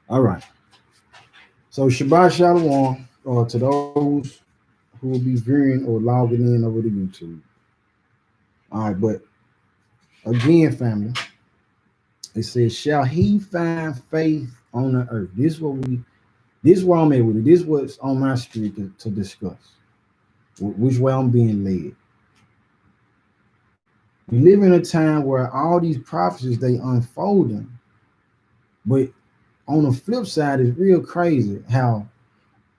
All right. So Shabbat Shalom to those who will be viewing or logging in over the YouTube. All right, but again, family, it says, "Shall he find faith on the earth?" This is where I'm at with it. This is what's on my street to discuss. Which way I'm being led. We live in a time where all these prophecies they unfolding, but on the flip side, it's real crazy how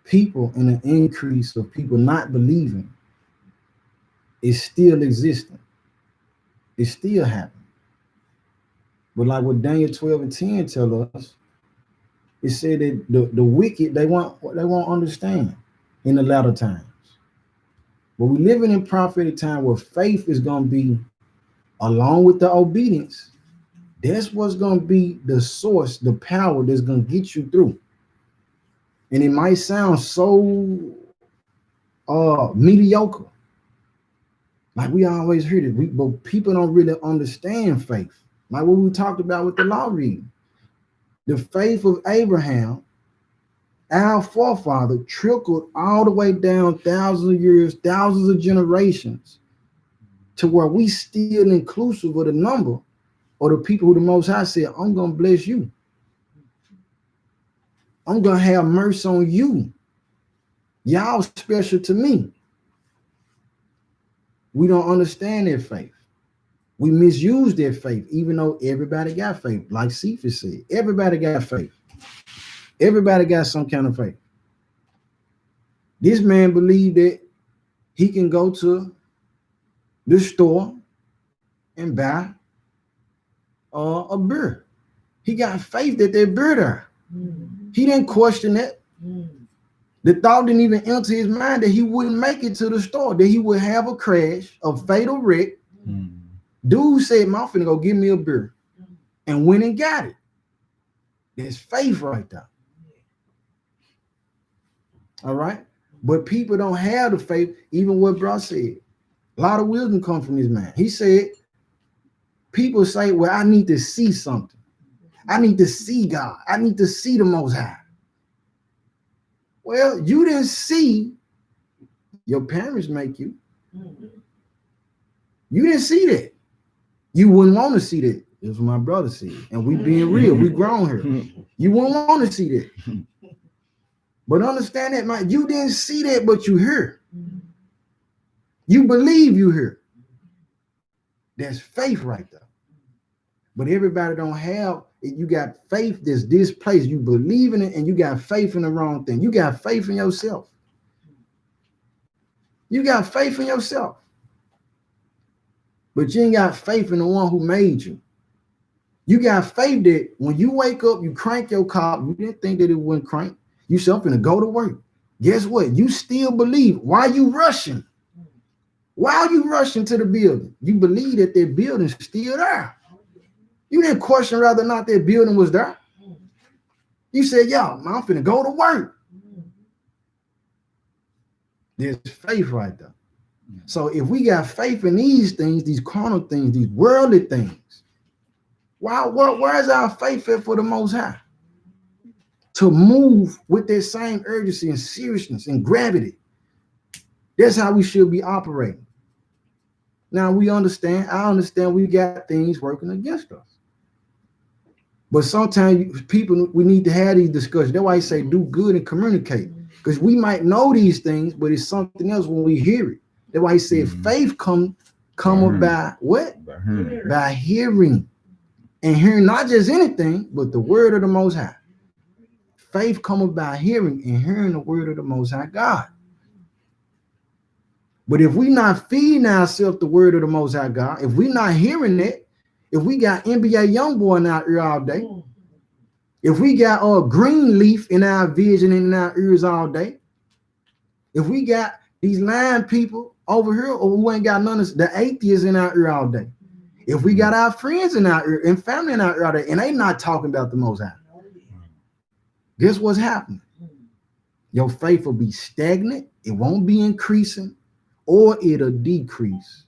people in an increase of people not believing is still existing. It's still happening. But like what Daniel 12 and 10 tell us, it said that the wicked they won't understand in the latter times. But we living in prophetic time where faith is gonna be along with the obedience. That's what's gonna be the source, the power that's gonna get you through. And it might sound so mediocre. Like we always heard it, but people don't really understand faith. Like what we talked about with the law reading. The faith of Abraham, our forefather, trickled all the way down thousands of years, thousands of generations, to where we still inclusive of the number or the people who the Most High said, I'm going to bless you. I'm going to have mercy on you. Y'all special to me. We don't understand their faith. We misuse their faith, even though everybody got faith. Like Cephas said, everybody got faith. Everybody got some kind of faith. This man believed that he can go to the store and buy a beer. He got faith that they're beer there. He didn't question it. The thought didn't even enter his mind that he wouldn't make it to the store, that he would have a crash, a fatal wreck. Dude said, "I'm finna go give me a beer," and went and got it. There's faith right there. All right. But people don't have the faith, even what bro said. A lot of wisdom comes from this man. He said, people say, well, I need to see something. I need to see God. I need to see the Most High. Well, you didn't see. Your parents make you. You didn't see that. You wouldn't want to see that. That's what my brother said. And we being real. We grown here. You wouldn't want to see that. But understand that, man, you didn't see that, but you hear. You believe you hear. That's faith right there. But everybody don't have it. You got faith that's displaced. You believe in it, and you got faith in the wrong thing. You got faith in yourself. You got faith in yourself. But you ain't got faith in the one who made you. You got faith that when you wake up, you crank your car. You didn't think that it wouldn't crank. You self gonna go to work. Guess what? You still believe. Why are you rushing? Why are you rushing to the building? You believe that their building's still there. You didn't question whether or not their building was there. You said, yo, I'm finna go to work. There's faith right there. So if we got faith in these things, these carnal things, these worldly things, where is our faith at for the Most High? To move with that same urgency and seriousness and gravity. That's how we should be operating. Now I understand we got things working against us. But sometimes we need to have these discussions. That's why I say do good and communicate. Because we might know these things, but it's something else when we hear it. That's why he said faith come by what? By hearing. And hearing not just anything, but the word of the Most High. Faith cometh by hearing, and hearing the word of the Most High God. But if we not feeding ourselves the word of the Most High God, if we not hearing that, if we got NBA Youngboy in our ear all day, if we got green leaf in our vision and in our ears all day, if we got these lying people over here, or we ain't got none of the atheists in our ear all day, if we got our friends in our ear and family in our ear all day, and they not talking about the Most High, guess what's happening? Your faith will be stagnant. It won't be increasing, or it'll decrease.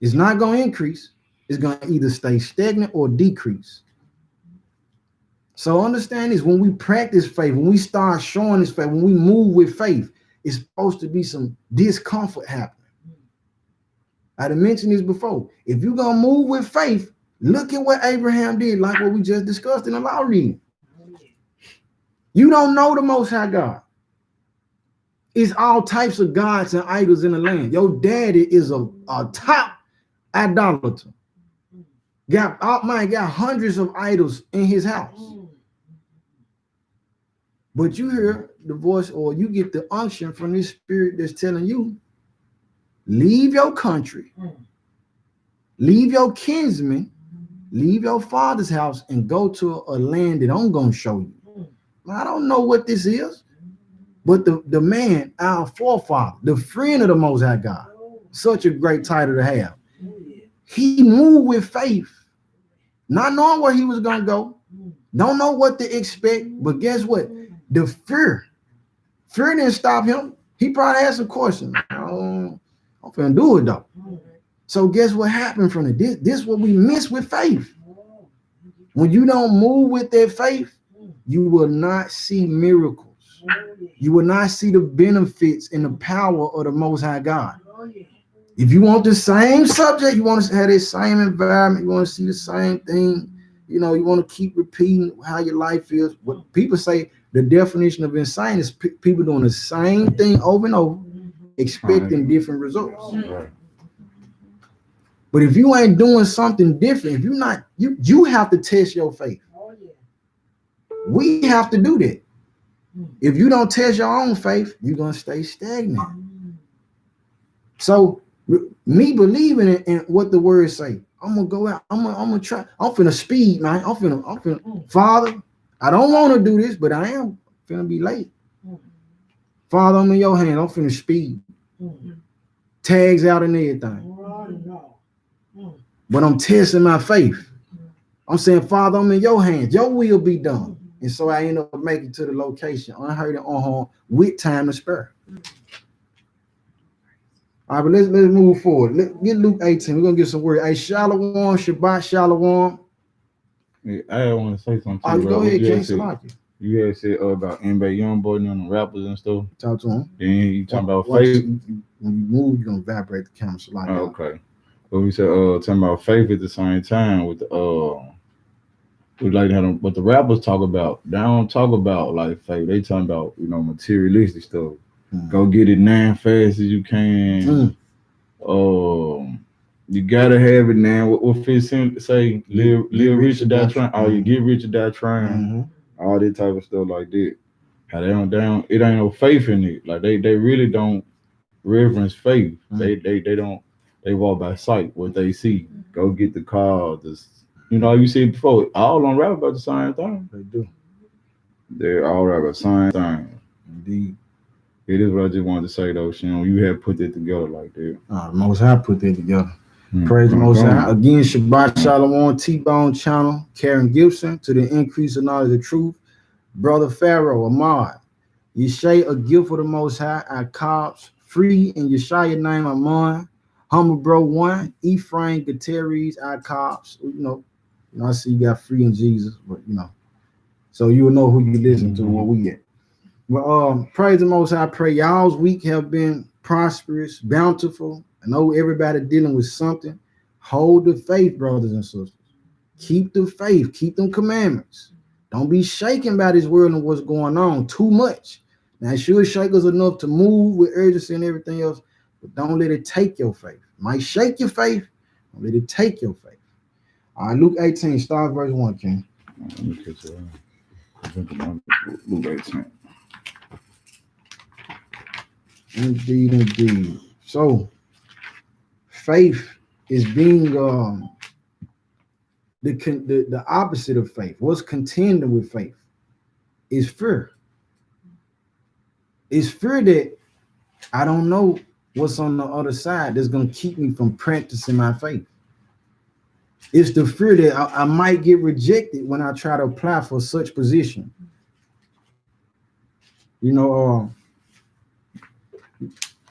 It's not going to increase. It's going to either stay stagnant or decrease. So understand this: when we practice faith, when we start showing this faith, when we move with faith, it's supposed to be some discomfort happening. I done mentioned this before. If you're gonna move with faith, look at what Abraham did, like what we just discussed in the law reading. You don't know the Most High God. It's all types of gods and idols in the land. Your daddy is a top idolater. Got hundreds of idols in his house. But you hear the voice, or you get the unction from this spirit that's telling you, leave your country, leave your kinsmen, leave your father's house, and go to a land that I'm gonna show you. I don't know what this is, but the man, our forefather, the friend of the Most High God, such a great title to have. He moved with faith, not knowing where he was gonna go, don't know what to expect, but guess what? The fear didn't stop him. He probably had some questions. I'm finna do it though. So guess what happened from it? This is what we miss with faith. When you don't move with that faith, you will not see miracles. You will not see the benefits and the power of the Most High God. If you want the same subject, you want to have the same environment, you want to see the same thing, you want to keep repeating how your life is. What people say, the definition of insane is people doing the same thing over and over, expecting different results. But if you ain't doing something different, if you're not, you have to test your faith. We have to do that. If you don't test your own faith, you're going to stay stagnant. So me believing in what the words say, I'm going to go out. I'm going to try. I'm finna speed, man. I'm finna, Father, I don't want to do this, but I am finna be late. Father, I'm in your hand. I'm finna speed. Tags out and everything. But I'm testing my faith. I'm saying, Father, I'm in your hands. Your will be done. And so I end up making to the location, unhurt and unharmed, with time to spare. All right, but let's move forward. Let's get Luke 18. We're gonna get some word. Hey, Shalom, Shabbat, Shalom. Yeah, I want to say something. Oh, go ahead, King. You had said about NBA Youngboy and the rappers and stuff. Talk to him. Then you talking about faith. When you move, you're gonna vibrate the camera. So like okay. But we said talking about faith at the same time with the we like how what the rappers talk about. They don't talk about like faith. They talking about materialistic stuff. Go get it now fast as you can. You gotta have it now. What Fitz say? Live rich or die trying. Oh, you get rich or die trying. All that type of stuff like that. How they don't it ain't no faith in it. Like they really don't reverence faith. They don't. They walk by sight. What they see. Go get the car. You said before. All on rap about the same thing. They do. They're all rap about the same thing. Indeed. It is what I just wanted to say though, Sean. You have put that together like that. The Most High put that together. Praise the Most High. Again, Shabbat Shalom, T-Bone Channel, Karen Gibson, to the increase of knowledge of truth. Brother Pharaoh, Ahmad, Yeshay, a gift of the Most High, our cops, free in Yeshaya name, Amon, Humble Bro 1, Ephraim, Gutierrez, our cops. I see you got free in Jesus, but so you will know who you listen to, what we get. Well, praise the Most High. I pray y'all's week have been prosperous, bountiful. I know everybody dealing with something. Hold the faith, brothers and sisters. Keep the faith. Keep them commandments. Don't be shaken by this world and what's going on too much. Now, it should shake us enough to move with urgency and everything else, but don't let it take your faith. It might shake your faith. Don't let it take your faith. All right, Luke 18, start verse 1, King. Luke 18. Indeed. So, faith is being the opposite of faith. What's contending with faith is fear. It's fear that I don't know what's on the other side that's going to keep me from practicing my faith. It's the fear that I might get rejected when I try to apply for such position.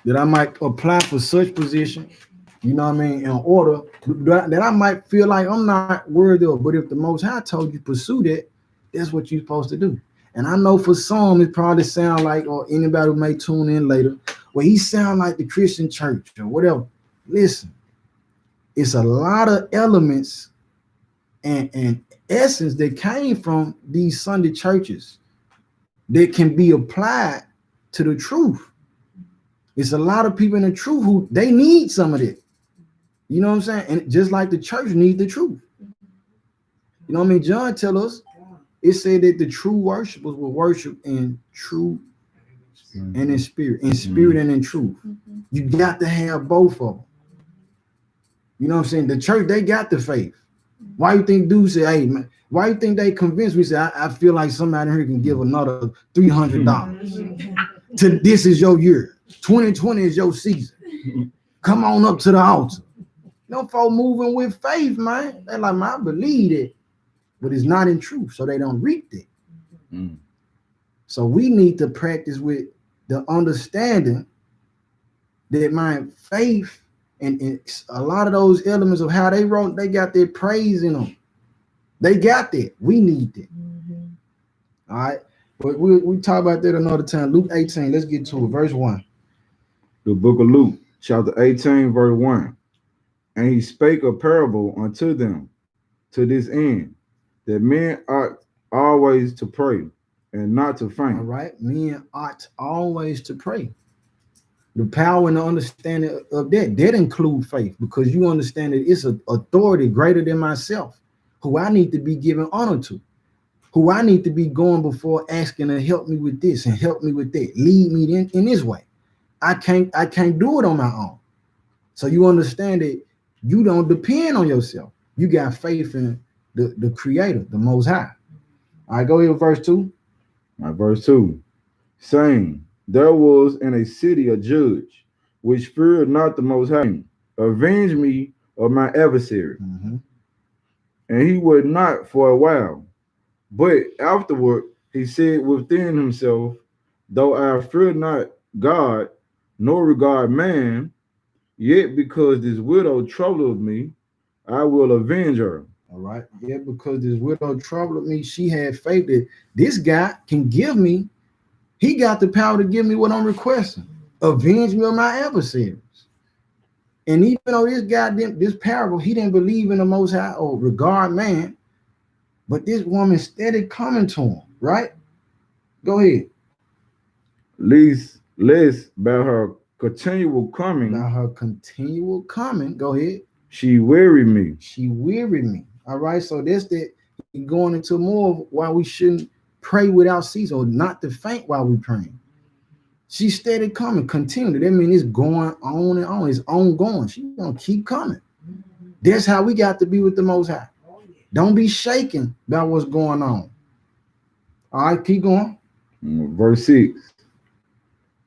That I might apply for such position, in order that I might feel like I'm not worthy of. But if the Most High told you pursue that, That's what you're supposed to do. And I know for some it probably sound like, or anybody who may tune in later, well, he sound like the Christian church or whatever. Listen, it's a lot of elements and essence that came from these Sunday churches that can be applied to the truth. It's a lot of people in the truth who they need some of it. You know what I'm saying? And just like the church needs the truth. You know what I mean? John tell us, it said that the true worshipers will worship in truth and in spirit and in truth. You got to have both of them. You know what I'm saying? The church, they got the faith. Why you think dudes say, hey, man, why you think they convinced me? Say, I feel like somebody here can give another $300 to this is your year. 2020 is your season. Come on up to the altar. No folk moving with faith, man. They're like, man, I believe it, but it's not in truth, so they don't reap it. So we need to practice with the understanding that my faith and a lot of those elements of how they wrote, they got their praise in them. They got that. We need that. All right. But we talk about that another time. Luke 18. Let's get to it. Verse 1. The book of Luke, chapter 18, verse 1. And he spake a parable unto them to this end, that men ought always to pray and not to faint. All right. Men ought always to pray. The power and the understanding of that include faith, because you understand that it's an authority greater than myself, who I need to be giving honor to, who I need to be going before asking to help me with this and help me with that, lead me in this way. I can't do it on my own. So you understand that you don't depend on yourself. You got faith in the Creator, the Most High. All right, go ahead with verse 2. All right, verse 2. Saying, there was in a city a judge, which feared not the Most High, avenge me of my adversary. And he would not for a while. But afterward he said within himself, though I fear not God, nor regard man, yet because this widow troubled me, I will avenge her. All right. Yeah, because this widow troubled me, she had faith that this guy can give me. He got the power to give me what I'm requesting. Avenge me of my adversaries. And even though this guy didn't, this parable, he didn't believe in the Most High or regard man, but this woman steady coming to him, right? Go ahead. Lest by her continual coming. Now her continual coming, go ahead. She wearied me. She wearied me. All right. So that's that going into more of why we shouldn't pray without ceasing, or not to faint while we praying. She steady coming, continue. That means it's going on and on. It's ongoing. She's gonna keep coming. That's how we got to be with the Most High. Don't be shaken by what's going on. All right, keep going. Verse 6.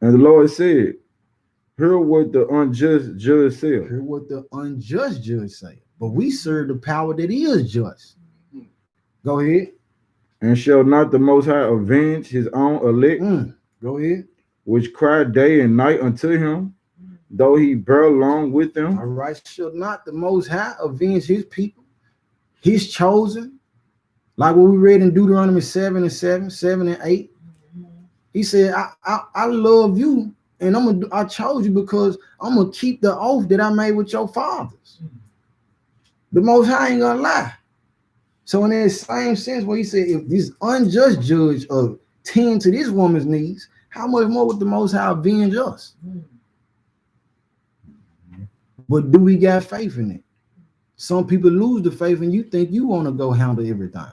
And the Lord said, hear what the unjust judge said. Hear what the unjust judge say. But we serve the power that is just. Go ahead. And shall not the Most High avenge his own elect? Go ahead. Which cry day and night unto him, though he bear along with them. All right. Shall not the Most High avenge his people, his chosen? Like what we read in Deuteronomy 7 and 8. He said, I love you, and I chose you because I'm gonna keep the oath that I made with your fathers. The Most High ain't gonna lie. So in that same sense, where he said, if this unjust judge tend to this woman's needs, how much more would the Most High avenge us? But do we got faith in it? Some people lose the faith, and you think you want to go handle everything.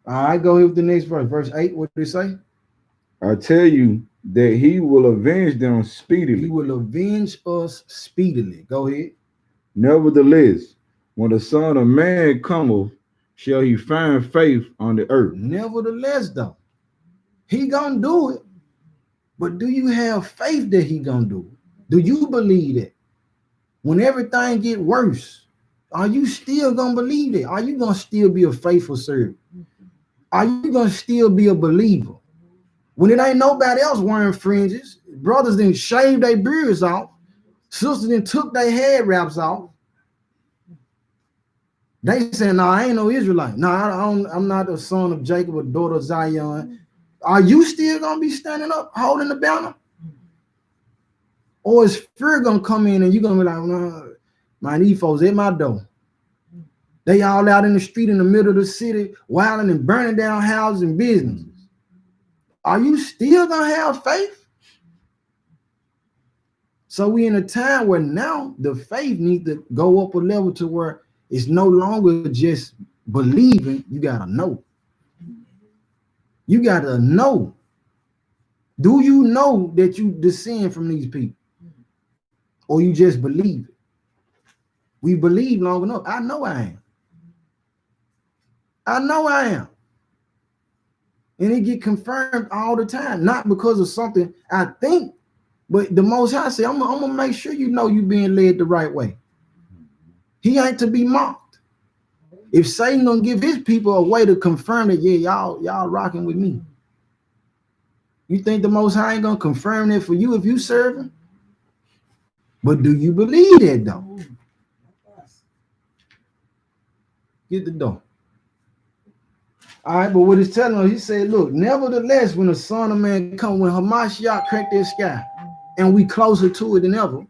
All right, go here with the next verse. Verse 8, what did it say? I tell you that he will avenge them speedily. He will avenge us speedily. Go ahead. Nevertheless, when the Son of Man cometh, shall he find faith on the earth? Nevertheless, though, he gonna do it. But do you have faith that he gonna do it? Do you believe that? When everything get worse, are you still gonna believe that? Are you gonna still be a faithful servant? Are you gonna still be a believer? When it ain't nobody else wearing fringes, brothers didn't shave their beards off, sisters didn't took their head wraps off. They saying, no, I ain't no Israelite. No, I'm not a son of Jacob or daughter of Zion. Are you still gonna be standing up holding the banner? Or is fear gonna come in and you're gonna be like, no, man, these folks at my door. They all out in the street in the middle of the city, wilding and burning down houses and businesses. Are you still gonna have faith? So we in a time where now the faith needs to go up a level to where it's no longer just believing, you gotta know. You gotta know. Do you know that you descend from these people? Or you just believe it? We believe long enough. I know I am. I know I am. And it get confirmed all the time, not because of something I think, but the Most High say, I'm gonna make sure you know you being led the right way. He ain't to be mocked. If Satan gonna give his people a way to confirm that, yeah, y'all rocking with me. You think the Most High ain't gonna confirm that for you if you serve him? But do you believe that though? Get the door. All right, but what he's telling us, he said, look, nevertheless, when the Son of Man come, when Hamashiach crack that sky, and we closer to it than ever,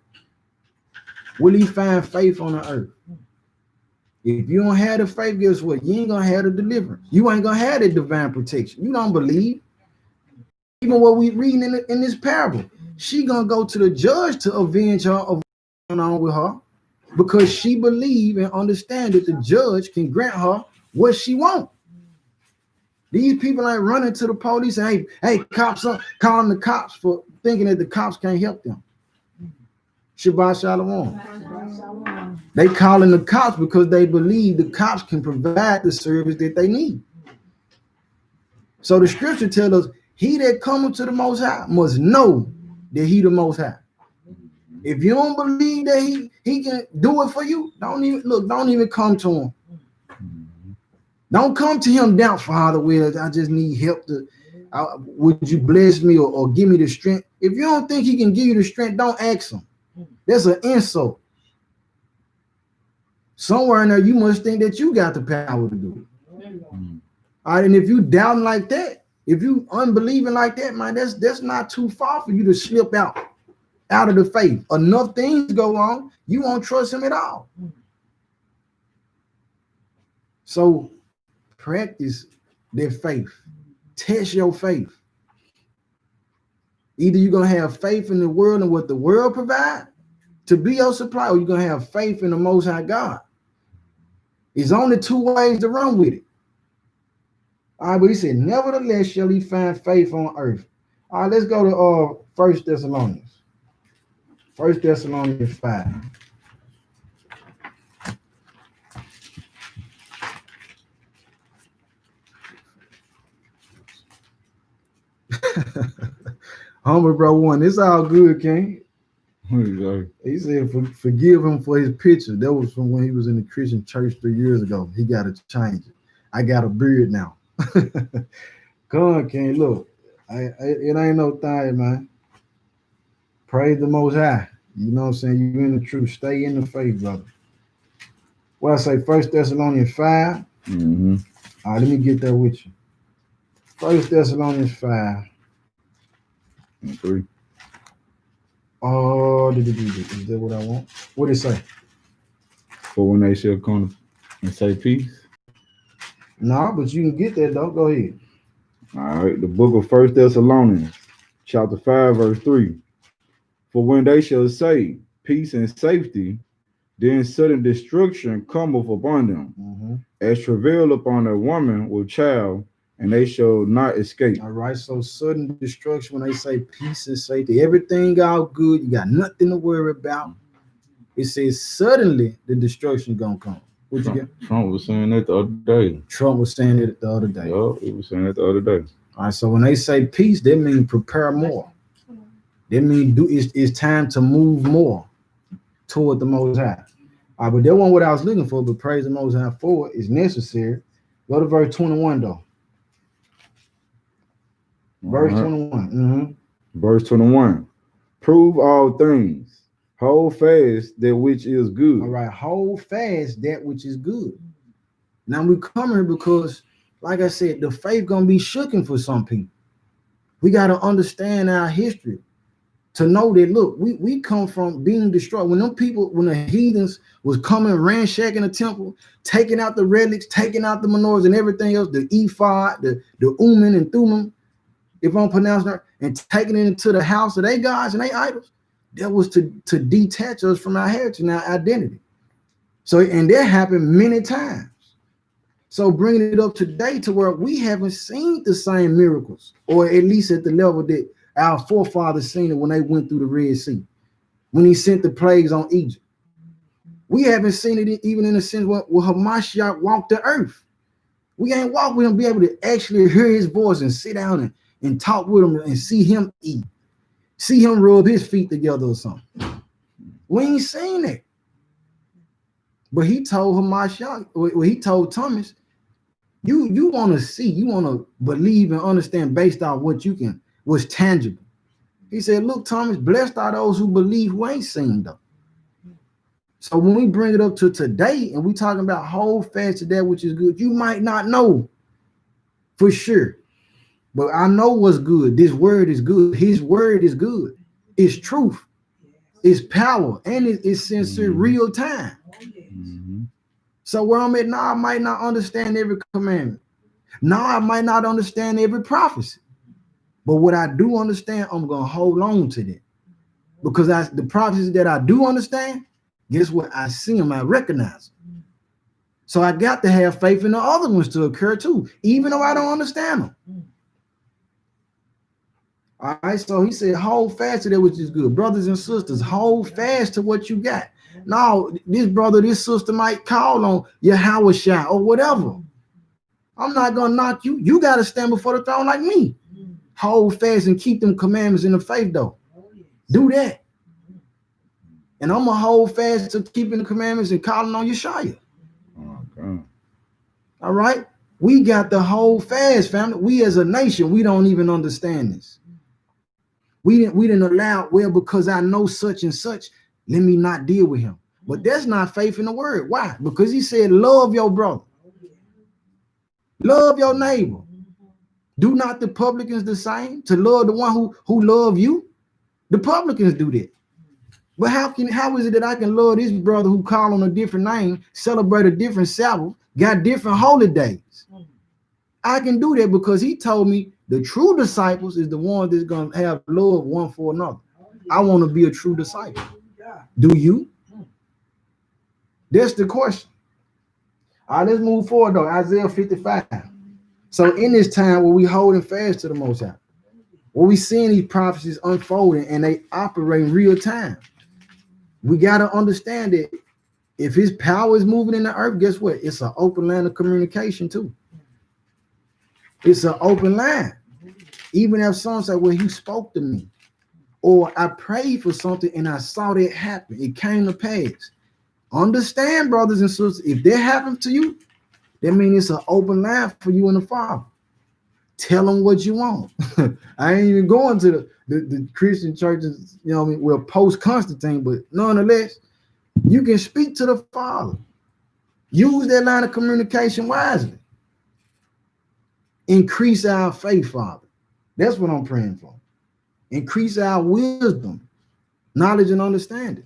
will he find faith on the earth? If you don't have the faith, guess what? You ain't gonna have the deliverance. You ain't gonna have the divine protection. You don't believe. Even what we reading in this parable, she gonna go to the judge to avenge her of what's going on with her, because she believe and understand that the judge can grant her what she wants. These people ain't running to the police and hey, cops up, calling the cops for thinking that the cops can't help them. Shabbat Shalom. They calling the cops because they believe the cops can provide the service that they need. So the scripture tells us, he that cometh to the Most High must know that he the Most High. If you don't believe that he can do it for you, don't even come to him. Don't come to him down, Father, with I just need help would you bless me or give me the strength? If you don't think he can give you the strength, don't ask him. That's an insult. Somewhere in there, you must think that you got the power to do it. All right, and if you doubting like that, if you unbelieving like that, man, that's not too far for you to slip out of the faith. Enough things go wrong, you won't trust him at all. So practice their faith. Test your faith. Either you're going to have faith in the world and what the world provides to be your supply, or you're going to have faith in the Most High God. There's only two ways to run with it. All right, but he said, nevertheless shall he find faith on earth. All right, let's go to 1 Thessalonians. 1 Thessalonians 5. Humble bro one. It's all good, King. He said, forgive him for his picture. That was from when he was in the Christian church 3 years ago. He got to change it. I got a beard now. Come on, King. Look, it ain't no thing, man. Praise the Most High. You know what I'm saying? You in the truth. Stay in the faith, brother. Well, I say 1 Thessalonians 5. Mm-hmm. All right, let me get there with you. 1 Thessalonians 5. 3. Oh, is that what I want? What did it say? For when they shall come and say peace. No, but you can get that though. Go ahead. All right, the book of 1 Thessalonians, chapter 5, verse 3. For when they shall say peace and safety, then sudden destruction cometh upon them, as travail upon a woman with child, and they shall not escape. All right, so sudden destruction, when they say peace and safety, everything all good, you got nothing to worry about. It says suddenly the destruction gonna come. What you get? Trump was saying that the other day. Trump was saying it the other day. Yeah, he was saying that the other day. All right, so when they say peace, that means prepare more. That means it's time to move more toward the Most High. All right, but that wasn't what I was looking for, but praise the Most High for it is necessary. Go to verse 21 though. Verse 21. Verse 21. Prove all things. Hold fast that which is good. All right, hold fast that which is good. Now we come here because, like I said, the faith gonna be shooken for some people. We gotta understand our history to know that look, we come from being destroyed. When them people, when the heathens was coming, ransacking the temple, taking out the relics, taking out the menorahs and everything else, the ephod, the Uman and Thummim, if I'm pronouncing it, and taking it into the house of their gods and their idols, that was to detach us from our heritage and our identity. So, and that happened many times. So bringing it up today to where we haven't seen the same miracles, or at least at the level that our forefathers seen it when they went through the Red Sea, when he sent the plagues on Egypt. We haven't seen it even in a sense where Hamashiach walked the earth. We ain't walked with him, be able to actually hear his voice and sit down and talk with him and see him eat, see him rub his feet together or something. We ain't seen that. But he told Hamashiach, well, he told Thomas, you want to see, you want to believe and understand based on what you can, what's tangible. He said, look, Thomas, blessed are those who believe who ain't seen though. So when we bring it up to today and we talking about hold fast to that which is good, you might not know for sure, but I know what's good. This word is good. His word is good. It's truth. It's power. And it's sincere, real time. So where I'm at now, I might not understand every commandment. Now I might not understand every prophecy. But what I do understand, I'm going to hold on to that. Because the prophecies that I do understand, guess what? I see them, I recognize them. So I got to have faith in the other ones to occur too, even though I don't understand them. All right, so he said, hold fast to that which is good. Brothers and sisters, hold fast to what you got. Now, this brother, this sister might call on Yahweh Shai or whatever. I'm not going to knock you. You got to stand before the throne like me. Hold fast and keep them commandments in the faith, though. Do that. And I'm going to hold fast to keeping the commandments and calling on Yeshua. Okay. All right? We got to hold fast, family. We as a nation, we don't even understand this. We didn't allow, well, because I know such and such, let me not deal with him. But that's not faith in the word. Why? Because he said, love your brother. Love your neighbor. Do not the publicans the same? To love the one who love you? The publicans do that. But how is it that I can love this brother who call on a different name, celebrate a different Sabbath, got different holy days? I can do that because he told me the true disciples is the one that's going to have love one for another. I want to be a true disciple. Do you? That's the question. All right, let's move forward though. Isaiah 55. So in this time where we holding fast to the Most High, where we seeing these prophecies unfolding and they operate in real time, we got to understand that if his power is moving in the earth, guess what? It's an open line of communication too. It's an open line. Even if someone say, well, he spoke to me, or I prayed for something and I saw that happen, it came to pass. Understand, brothers and sisters, if that happens to you, that means it's an open line for you and the Father. Tell them what you want. I ain't even going to the Christian churches, you know what I mean, well, post-Constantine, but nonetheless, you can speak to the Father. Use that line of communication wisely. Increase our faith, Father. That's what I'm praying for. Increase our wisdom, knowledge, and understanding.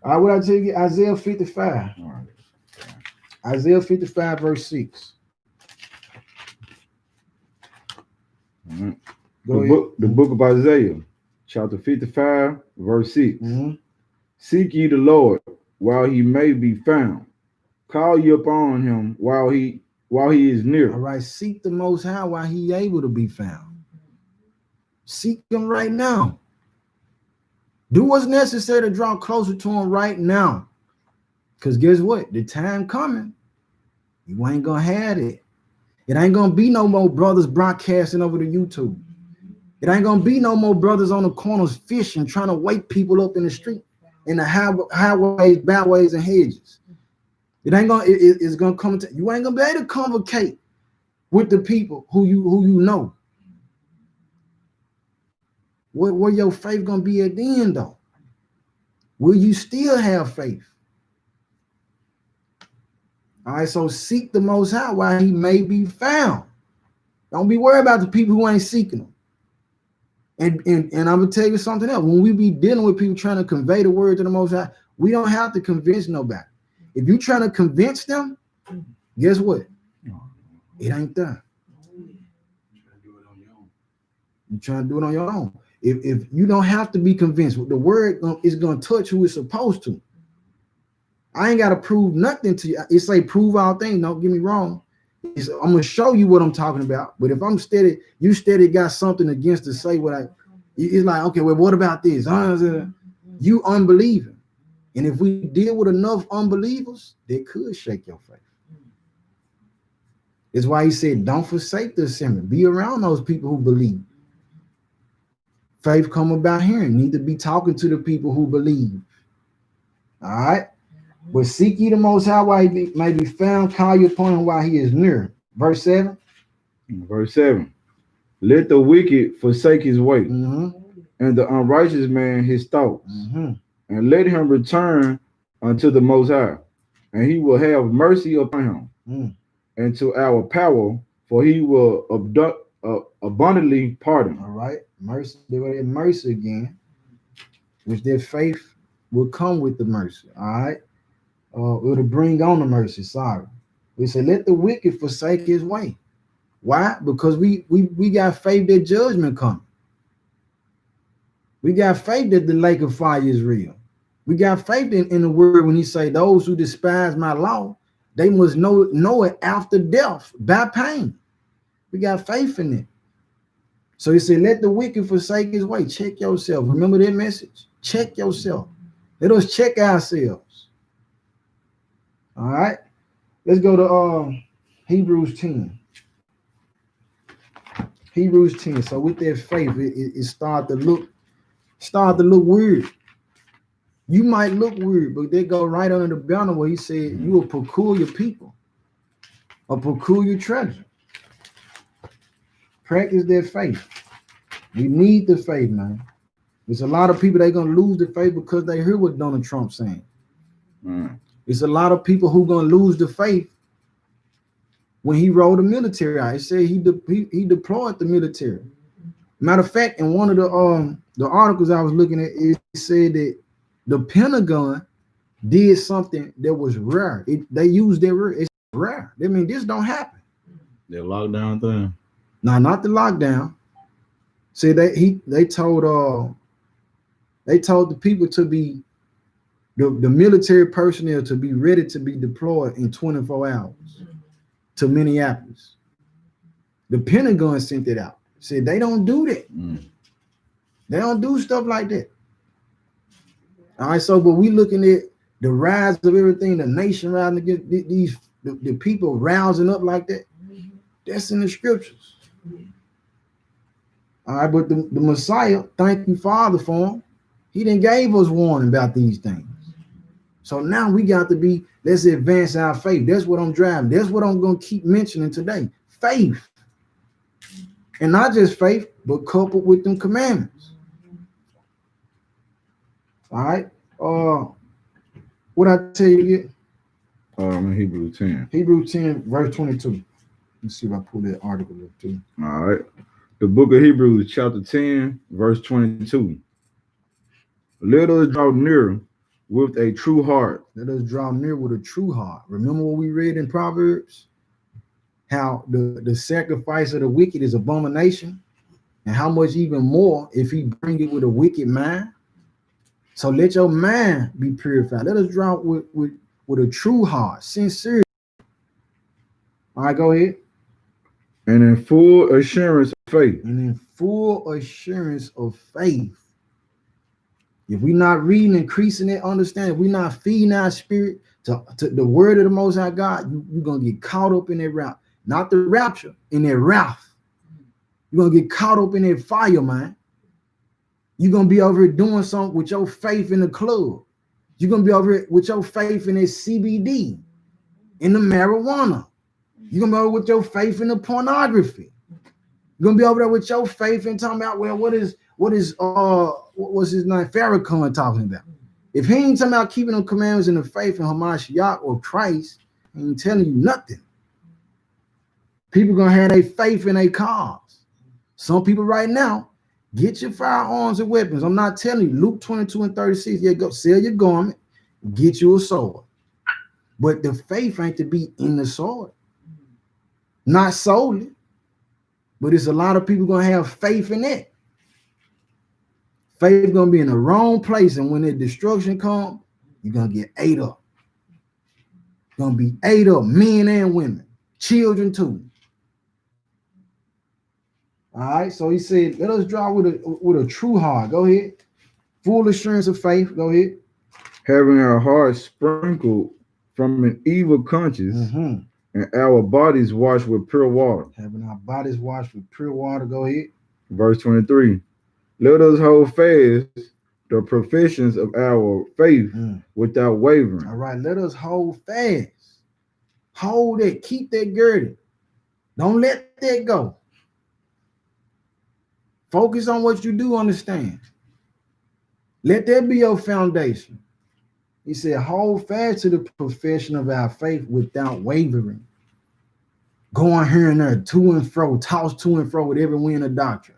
All right, what I tell you, Isaiah 55. Isaiah 55, verse 6. The book of Isaiah, chapter 55, verse 6. Seek ye the Lord while he may be found. Call ye upon him while he is near. All right, seek the Most High while he able to be found. Seek him right now. Do what's necessary to draw closer to him right now. Because guess what? The time coming, you ain't gonna have it. It ain't gonna be no more brothers broadcasting over to YouTube. It ain't gonna be no more brothers on the corners fishing, trying to wake people up in the street, in the highways, byways, and hedges. It ain't gonna. It's gonna come to you. Ain't gonna be able to convocate with the people who you know. Where your faith gonna be at the end though? Will you still have faith? All right, so seek the Most High while he may be found. Don't be worried about the people who ain't seeking him. And I'm gonna tell you something else. When we be dealing with people trying to convey the word to the Most High, we don't have to convince nobody. If you're trying to convince them, guess what? It ain't done. You're trying to do it on your own. If you don't have to be convinced, the word is gonna touch who it's supposed to. I ain't gotta prove nothing to you. It say prove all things. Don't get me wrong. I'm gonna show you what I'm talking about. But if I'm steady, you steady got something against to say what it's like, okay, well, what about this? You unbelieving. And if we deal with enough unbelievers, they could shake your faith. It's why he said, don't forsake the assembly. Be around those people who believe. Faith come about hearing. Need to be talking to the people who believe. All right. But seek ye the Most High while he may be found, call you upon him while he is near. Verse 7. Verse 7. Let the wicked forsake his way, and the unrighteous man his thoughts, and let him return unto the Most High, and he will have mercy upon him, and to our power, for he will abundantly pardon. All right. Mercy, mercy again, which their faith will come with the mercy. All right. It will bring on the mercy. Sorry. We say, let the wicked forsake his way. Why? Because we got faith that judgment coming. We got faith that the lake of fire is real. We got faith in the word when he say, those who despise my law, they must know it after death by pain. We got faith in it. So he said, let the wicked forsake his way. Check yourself. Remember that message? Check yourself. Let us check ourselves. All right. Let's go to Hebrews 10. Hebrews 10. So with that faith, it started to look weird. You might look weird, but they go right under the banner where he said, you a peculiar people, a peculiar treasure. Practice their faith. We need the faith, man. There's a lot of people they're gonna lose the faith because they hear what Donald Trump's saying. It's a lot of people who gonna lose the faith when he rolled the military out. He said he deployed the military. Matter of fact, in one of the articles I was looking at, it said that the Pentagon did something that was rare. They used their word. It's rare. I mean, this don't happen. The lockdown thing. No, not the lockdown. See, they told the people to be the military personnel to be ready to be deployed in 24 hours to Minneapolis. The Pentagon sent it out. Said they don't do that. They don't do stuff like that. All right, so but we looking at the rise of everything, the nation rising against the people rousing up like that. That's in the scriptures. All right, but the Messiah, thank you, Father, for him. He didn't gave us warning about these things. So now we got to be, let's advance our faith. That's what I'm driving. That's what I'm going to keep mentioning today. Faith. And not just faith, but coupled with them commandments. All right. What I tell you again? Hebrews 10. Hebrews 10, verse 22. Let's see if I pull that article up too. All right. The book of Hebrews, chapter 10, verse 22. Let us draw near with a true heart. Let us draw near with a true heart. Remember what we read in Proverbs? How the sacrifice of the wicked is abomination, and how much even more if he bring it with a wicked mind. So let your mind be purified. Let us draw with a true heart, sincere. All right, go ahead. And in full assurance of faith. And in full assurance of faith. If we're not reading, increasing it, understanding, if we're not feeding our spirit to the word of the Most High God, you're going to get caught up in that route. Not the rapture, in that wrath. You're going to get caught up in that fire, man. You're going to be over here doing something with your faith in the club. You're going to be over here with your faith in that CBD, in the marijuana. You're going to be over with your faith in the pornography. You're going to be over there with your faith in talking about, well, what's his name, Farrakhan talking about? If he ain't talking about keeping the commandments in the faith in Hamashiach or Christ, I ain't telling you nothing. People gonna have their faith in their cars. Some people right now, get your firearms and weapons. I'm not telling you. Luke 22 and 36. Yeah, go sell your garment, get you a sword. But the faith ain't to be in the sword. Not solely. But it's a lot of people gonna have faith in that. Faith gonna be in the wrong place, and when the destruction comes, you're gonna get ate up. Gonna be ate up, men and women, children too. All right, so he said, let us draw with a true heart. Go ahead. Full assurance of faith. Go ahead. Having our hearts sprinkled from an evil conscience, Mm-hmm. and our bodies washed with pure water. Having our bodies washed with pure water. Go ahead. Verse 23. Let us hold fast the professions of our faith without wavering. All right, let us hold fast. Hold it. Keep that girded. Don't let that go. Focus on what you do understand. Let that be your foundation. He said, hold fast to the profession of our faith without wavering. Going here and there, to and fro, tossed to and fro with every wind of doctrine.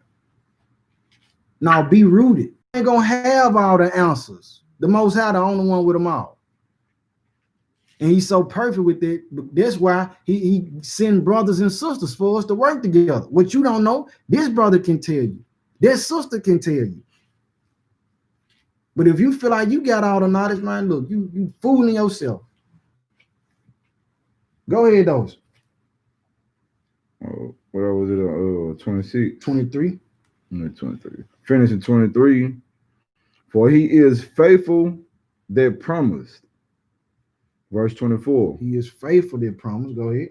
Now be rooted. You ain't gonna have all the answers. The Most High, the only one with them all. And he's so perfect with it. That's why he send brothers and sisters for us to work together. What you don't know, this brother can tell you. This sister can tell you. But if you feel like you got all the knowledge, man, look, you fooling yourself. Go ahead, those. What was it? 26? 23. 23. Finishing 23. For he is faithful that promised. Verse 24. He is faithful that promised. Go ahead.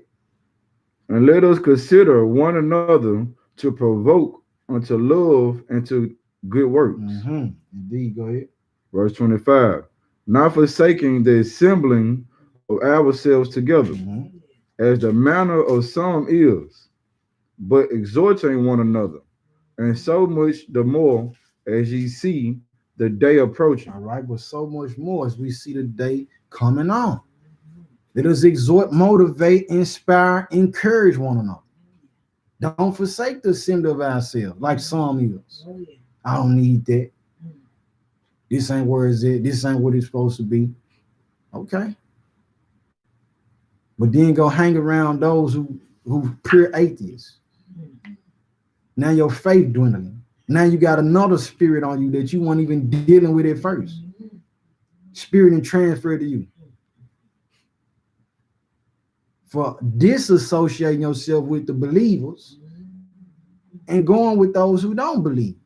And let us consider one another to provoke unto love and to good works. Mm-hmm. Indeed. Go ahead. Verse 25. Not forsaking the assembling of ourselves together, as the manner of some is, but exhorting one another, and so much the more as ye see the day approaching. All right, but so much more as we see the day coming on. Let us exhort, motivate, inspire, encourage one another. Don't forsake the assembly of ourselves, like some is. I don't need that. This ain't where it's at. This ain't what it's supposed to be. Okay. But then go hang around those who pure atheists. Now your faith dwindling. Now you got another spirit on you that you weren't even dealing with at first. Spirit and transfer to you. For disassociating yourself with the believers and going with those who don't believe.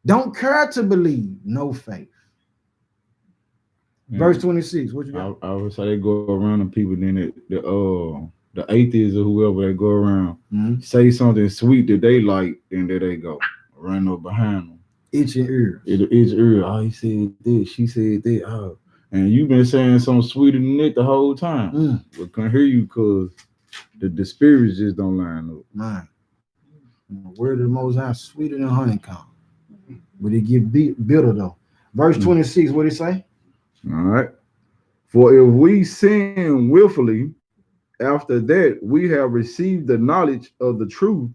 Don't care to believe, no faith. Verse 26. What you got? I would say they go around and people then the atheists or whoever, they go around say something sweet that they like, and there they go run up behind them, itching ears. Itch ear. Oh, he said this, she said that. Oh, and you've been saying something sweeter than it the whole time. But can't hear you because the spirits just don't line up. Man, the word of the Most High sweeter than honeycomb, but it get bitter though. Verse 26. What did it say? All right. For if we sin willfully, after that we have received the knowledge of the truth,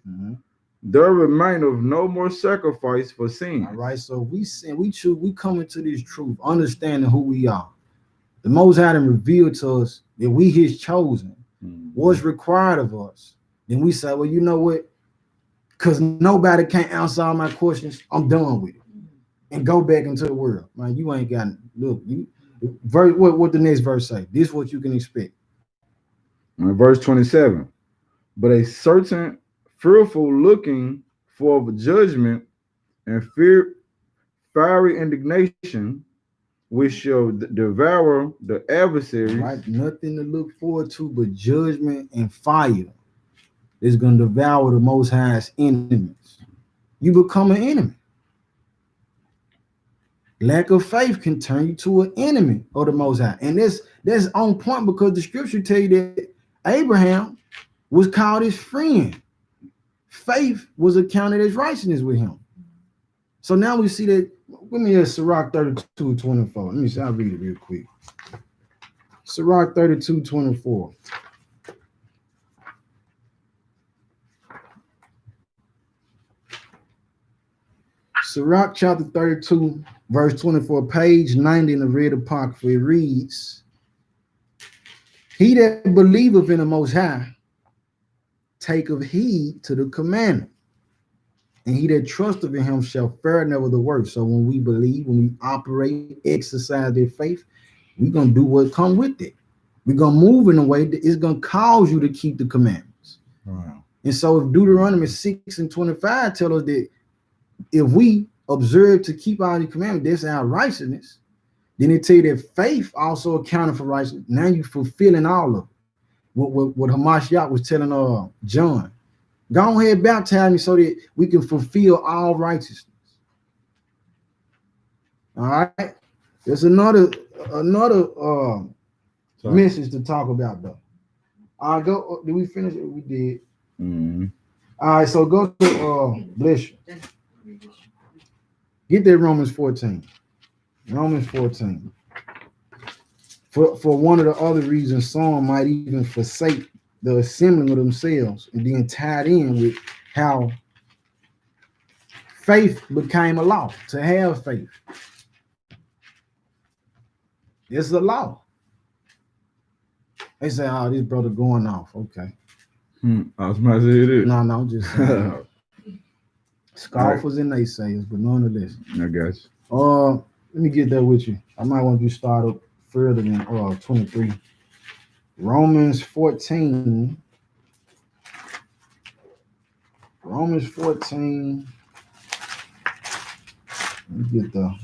there remaineth no more sacrifice for sin. All right. So if we sin, we choose, we come into this truth, understanding who we are. The Most High revealed to us that we His chosen, what's required of us. Then we say, well, you know what? Because nobody can answer all my questions, I'm done with it. And go back into the world. Man, you ain't got, look, what the next verse say? This is what you can expect. Verse 27. But a certain fearful looking for judgment and fiery indignation, which shall devour the adversaries. Right, nothing to look forward to but judgment and fire is going to devour the Most High's enemies. You become an enemy. Lack of faith can turn you to an enemy of the Most High. And that's on point because the scripture tell you that Abraham was called his friend. Faith was accounted as righteousness with him. So now we see that. Give me a Sirach 32:24. Let me see. I'll read it real quick. Sirach 32:24. Sirach chapter 32, verse 24, page 90 in the Red Apocrypha. It reads, He that believeth in the Most High taketh heed to the commandment, and he that trusteth in him shall fare never the worse. So when we believe, when we operate, exercise their faith, we're going to do what come with it. We're going to move in a way that is going to cause you to keep the commandments. Wow. And so if Deuteronomy 6:25 tell us that if we observe to keep all the commandments, that's our righteousness, then it tell you that faith also accounted for righteousness. Now you're fulfilling all of it. What Hamashiach was telling John. Go ahead, baptize me so that we can fulfill all righteousness. All right. There's another message to talk about though. Go. Did we finish it? We did. Mm-hmm. All right. So go to bless you. Get that Romans 14. Romans 14. For one of the other reasons, some might even forsake the assembling of themselves, and then tied in with how faith became a law. To have faith, it's a law. They say, "Oh, this brother going off." Okay. I was about to say it. No, I'm just saying. Scoffers and naysayers, but nonetheless. I got you. Let me get that with you. I might want you to start up further than 23. Romans 14. Romans 14. Let me get the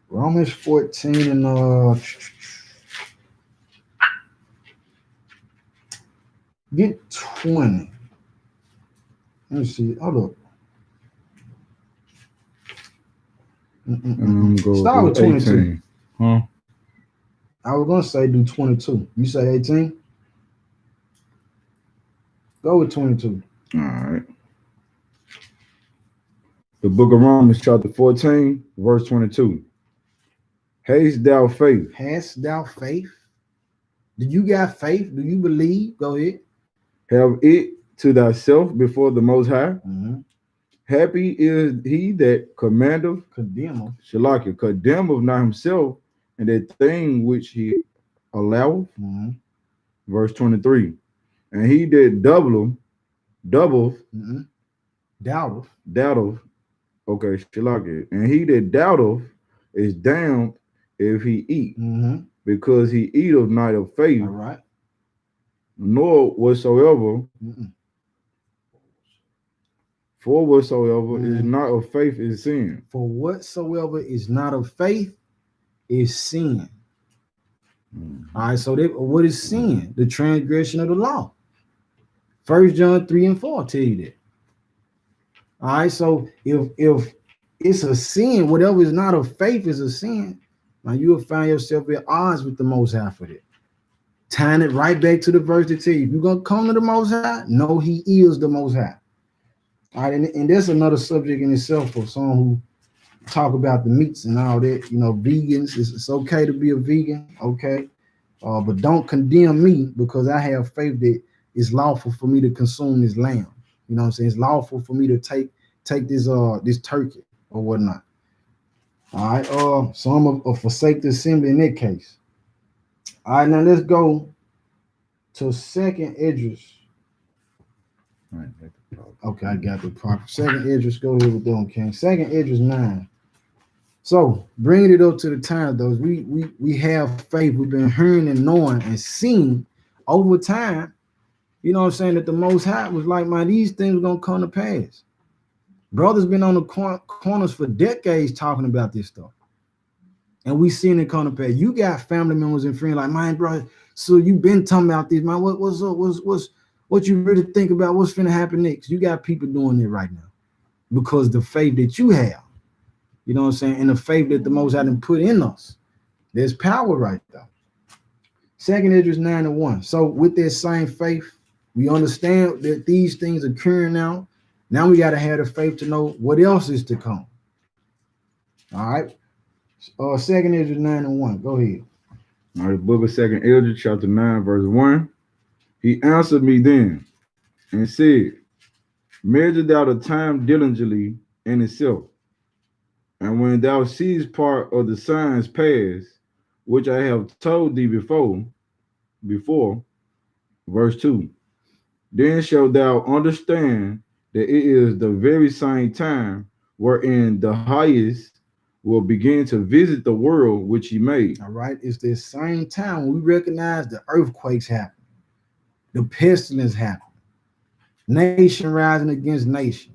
Romans 14 and get 20. Let me see. Hold up. Start with 22. 18. Huh? I was gonna say do 22. You say 18? Go with 22. All right. The book of Romans, chapter 14, verse 22. Hast thou faith? Hast thou faith? Do you got faith? Do you believe? Go ahead. Have it to thyself before the Most High. Mm-hmm. Happy is he that condemneth not himself, and that thing which he alloweth. Mm-hmm. Verse 23. And he that doubleth, Mm-hmm. Doubteth. Okay, Shalakia. And he that doubteth is damned if he eat, because he eateth not of faith, all right, nor whatsoever. Mm-mm. For whatsoever is not of faith is sin. For whatsoever is not of faith is sin. All right, so what is sin? The transgression of the law. 1 John 3 and 4 tell you that. All right, so if it's a sin, whatever is not of faith is a sin. Now you will find yourself at odds with the Most High for that. Tying it right back to the verse that tell you, if you're gonna come to the Most High, know He is the Most High. All right, and that's another subject in itself for someone who talk about the meats and all that. You know, vegans, it's okay to be a vegan, okay, but don't condemn me because I have faith that it's lawful for me to consume this lamb. You know what I'm saying? It's lawful for me to take this turkey or whatnot. All right, some of forsake the assembly in that case. All right, now let's go to Second Idris. Okay, I got the proper. Second Idris, go ahead with them, King. Second Idris 9. So bringing it up to the time, though, we have faith. We've been hearing and knowing and seeing over time. You know what I'm saying? That the Most High was like, man, these things are gonna come to pass. Brothers been on the corners for decades talking about this stuff, and we seen it come to pass. You got family members and friends like, man, bro, so you been talking about this, man. What's up? What you really think about? What's finna happen next? You got people doing it right now because the faith that you have, you know what I'm saying, and the faith that the Most High done put in us. There's power right there. Second Idris 9 and 1. So with that same faith, we understand that these things are occurring now. Now we got to have the faith to know what else is to come. All right. Second Ezra 9:1. Go ahead. All right, the book of Second Ezra, chapter 9, verse 1. He answered me then and said, measure thou the time diligently in itself, and when thou seest part of the signs pass, which I have told thee before, verse 2, then shalt thou understand that it is the very same time wherein the highest will begin to visit the world which he made. All right. It's this same time when we recognize the earthquakes happen, the pestilence happen, nation rising against nation,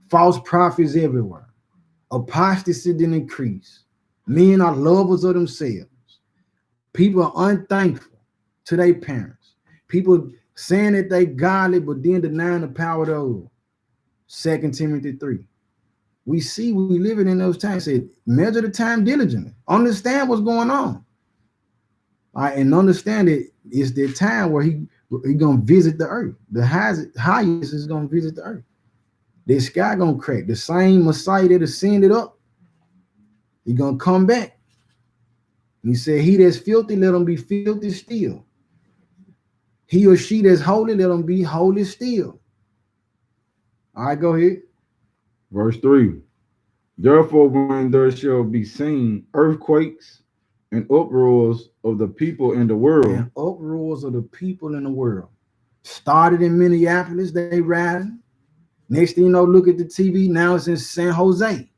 false prophets everywhere, apostasy didn't increase. Men are lovers of themselves. People are unthankful to their parents. People saying that they godly, but then denying the power of the old. 2 Timothy 3. We see we living in those times. Say, measure the time diligently. Understand what's going on. All right, and understand it is the time where he gonna visit the earth. The highest is gonna visit the earth. The sky gonna crack. The same Messiah that ascended up, he gonna come back. He said, he that's filthy, let him be filthy still. He or she that's holy, let them be holy still. All right, go ahead. Verse 3. Therefore, when there shall be seen earthquakes and uproars of the people in the world. And uproars of the people in the world. Started in Minneapolis, they riding. Next thing you know, look at the TV, now it's in San Jose.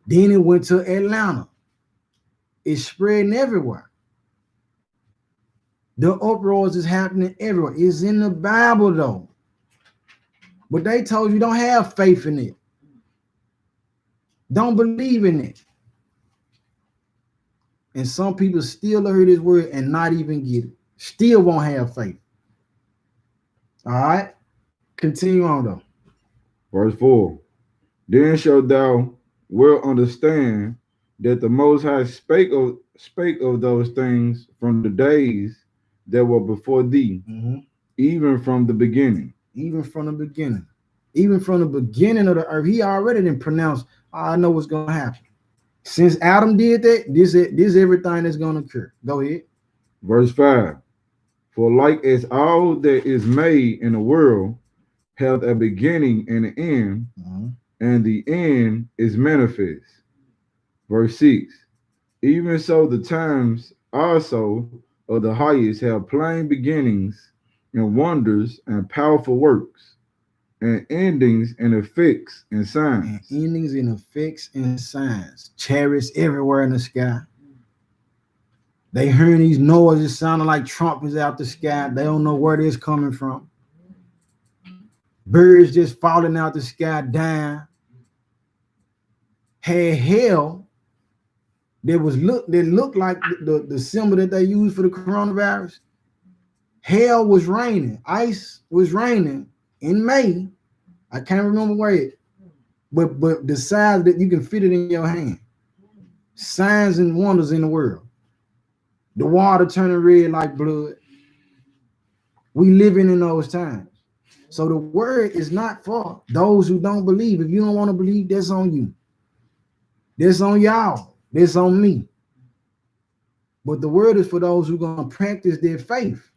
Then it went to Atlanta. It's spreading everywhere. The uproars is happening everywhere. It's in the Bible though. But they told you don't have faith in it. Don't believe in it. And some people still hear this word and not even get it. Still won't have faith. All right. Continue on though. Verse 4. Then shalt thou well understand that the Most High spake of those things from the days that were before thee, even from the beginning. Even from the beginning. Even from the beginning of the earth, he already didn't pronounce, I know what's going to happen. Since Adam did that, this everything that's going to occur. Go ahead. Verse 5. For like as all that is made in the world hath a beginning and an end, and the end is manifest. Verse 6. Even so the times also of the highest have plain beginnings and wonders and powerful works, and endings and effects and signs. And endings and effects and signs. Chariots everywhere in the sky. They hearing these noises sounding like trumpets out the sky. They don't know where this coming from. Birds just falling out the sky, dying. Had hell that looked like the symbol that they used for the coronavirus. Hell was raining. Ice was raining in May. I can't remember where it, but the size that you can fit it in your hand. Signs and wonders in the world. The water turning red like blood. We living in those times. So the word is not for those who don't believe. If you don't want to believe, that's on you. That's on y'all. That's on me. But the word is for those who are going to practice their faith.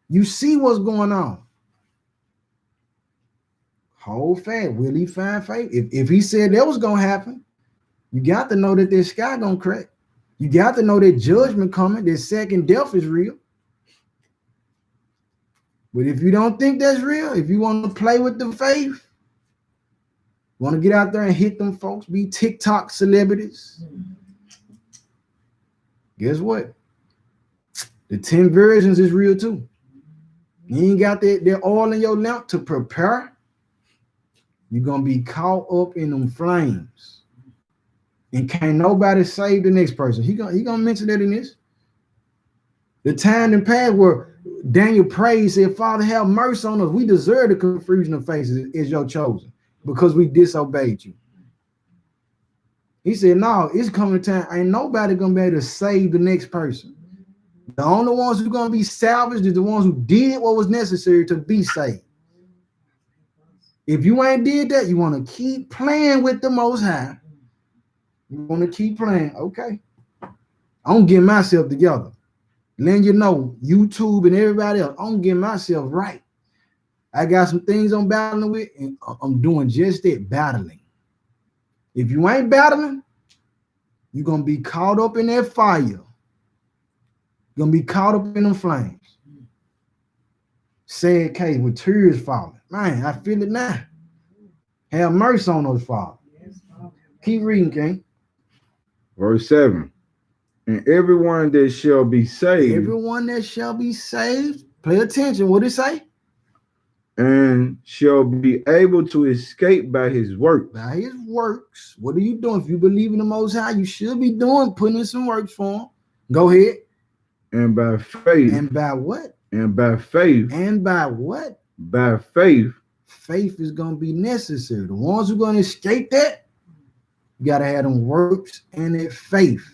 You see what's going on. Hold fast. Will he find faith? If he said that was going to happen, you got to know that this sky going to crack. You got to know that judgment coming, that second death is real. But if you don't think that's real, if you want to play with the faith, want to get out there and hit them folks, be TikTok celebrities, guess what? The 10 virgins is real too. You ain't got that oil in your lamp to prepare. You're going to be caught up in them flames. And can't nobody save the next person. He gonna mention that in this. The time and past where Daniel prayed, said, Father, have mercy on us. We deserve the confusion of faces as your chosen because we disobeyed you. He said, no, it's coming time. Ain't nobody going to be able to save the next person. The only ones who are going to be salvaged is the ones who did what was necessary to be saved. If you ain't did that, you want to keep playing with the Most High. You want to keep playing? Okay. I'm getting myself together. Letting you know, YouTube and everybody else, I'm getting myself right. I got some things I'm battling with, and I'm doing just that, battling. If you ain't battling, you're going to be caught up in that fire. You're going to be caught up in them flames. Sad case with tears falling. Man, I feel it now. Have mercy on those fathers. Keep reading, King. Verse 7. And everyone that shall be saved. Everyone that shall be saved. Pay attention. What it say? And shall be able to escape by his works. By his works. What are you doing? If you believe in the Most High, you should be putting in some works for him. Go ahead. And by faith. And by what? And by faith. And by what? By faith. Faith is going to be necessary. The ones who are going to escape that, you got to have them works and that faith.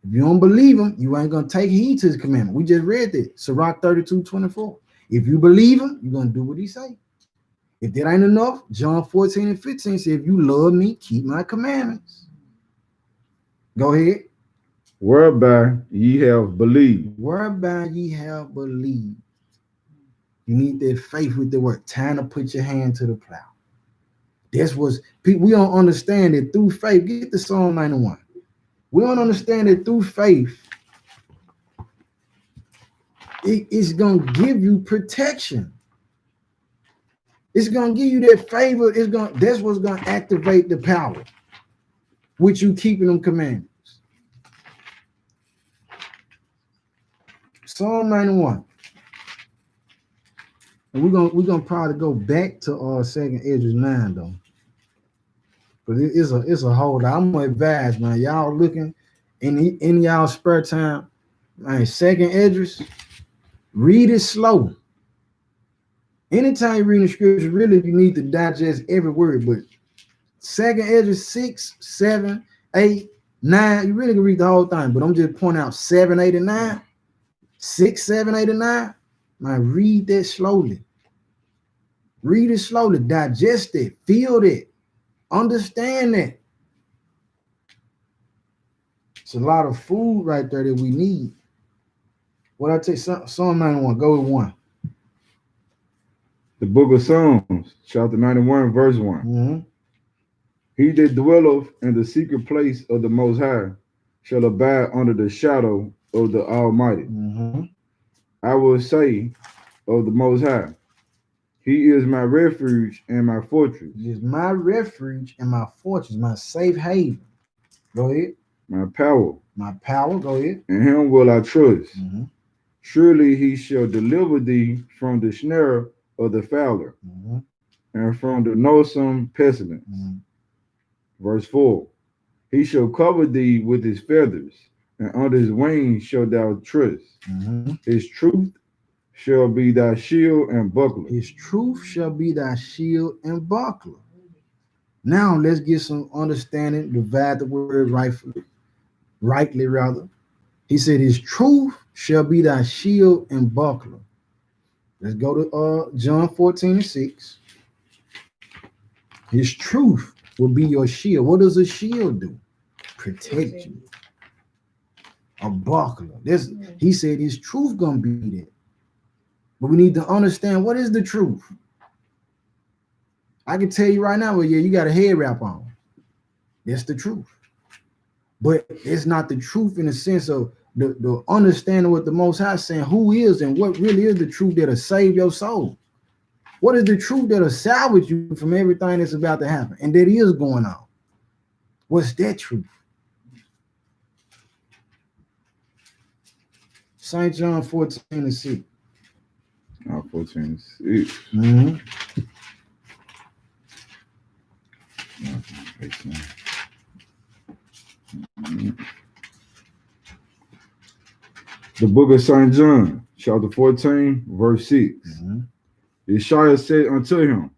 If you don't believe him, you ain't going to take heed to his commandment. We just read that. Sirach 32:24. If you believe him, you're going to do what he say. If that ain't enough, John 14:15 says, if you love me, keep my commandments. Go ahead. Whereby ye have believed. Whereby ye have believed. You need that faith with the word. Time to put your hand to the plow. That's what's people. We don't understand it through faith. Get the Psalm 91. We don't understand it through faith. It's gonna give you protection. It's gonna give you that favor. That's what's gonna activate the power, which you keeping them commandments. Psalm 91. And we're gonna probably go back to our second Esdras 9 though. But it's a whole lot. I'm gonna advise, man. Y'all looking in y'all spare time, man, second Esdras, read it slow. Anytime you read the scripture, really you need to digest every word. But second Esdras 6, 7, 8, 9, you really can read the whole thing. But I'm just pointing out 7, 8, and 9. 6, 7, 8, and 9. Man, read that slowly. Read it slowly. Digest it. Feel it. Understand that. It's a lot of food right there that we need. What I tell you, Psalm 91, go with 1. The book of Psalms, chapter 91, verse 1. Mm-hmm. He that dwelleth in the secret place of the Most High shall abide under the shadow of the Almighty. Mm-hmm. I will say of the Most High, He is my refuge and my fortress. He is my refuge and my fortress, my safe haven. Go ahead. My power. My power. Go ahead. In Him will I trust. Mm-hmm. Surely He shall deliver thee from the snare of the fowler, mm-hmm. and from the noisome pestilence. Mm-hmm. Verse 4. He shall cover thee with His feathers, and under His wings shalt thou trust. Mm-hmm. His truth shall be thy shield and buckler. His truth shall be thy shield and buckler. Now let's get some understanding. Divide the word rightly rather. He said, his truth shall be thy shield and buckler. Let's go to John 14:6. His truth will be your shield. What does a shield do? Protect you. A buckler. He said his truth gonna be there. But we need to understand, what is the truth? I can tell you right now, well, yeah, you got a head wrap on. That's the truth. But it's not the truth in the sense of the understanding what the Most High is saying, who is and what really is the truth that'll save your soul. What is the truth that'll salvage you from everything that's about to happen and that is going on? What's that truth? St. John 14:6. 14:6. Mm-hmm. The book of St. John, chapter 14, verse 6. Mm-hmm. Yeshua said unto him,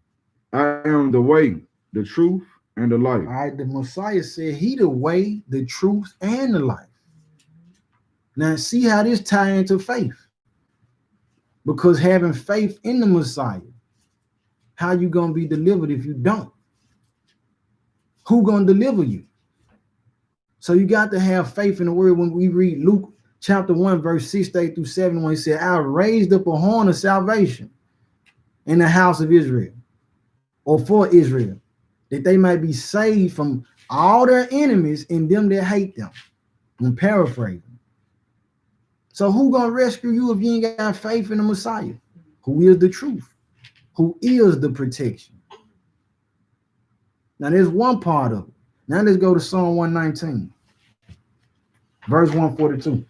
I am the way, the truth, and the life. All right, the Messiah said he the way, the truth, and the life. Now see how this tie into faith. Because having faith in the Messiah, how you gonna be delivered if you don't? Who gonna deliver you? So you got to have faith in the word. When we read Luke chapter 1, verse 68 through 7, when he said, I raised up a horn of salvation in the house of Israel, or for Israel, that they might be saved from all their enemies and them that hate them. I'm paraphrasing. So who gonna rescue you if you ain't got faith in the Messiah, who is the truth, who is the protection? Now there's one part of it. Now let's go to Psalm 119, verse 142.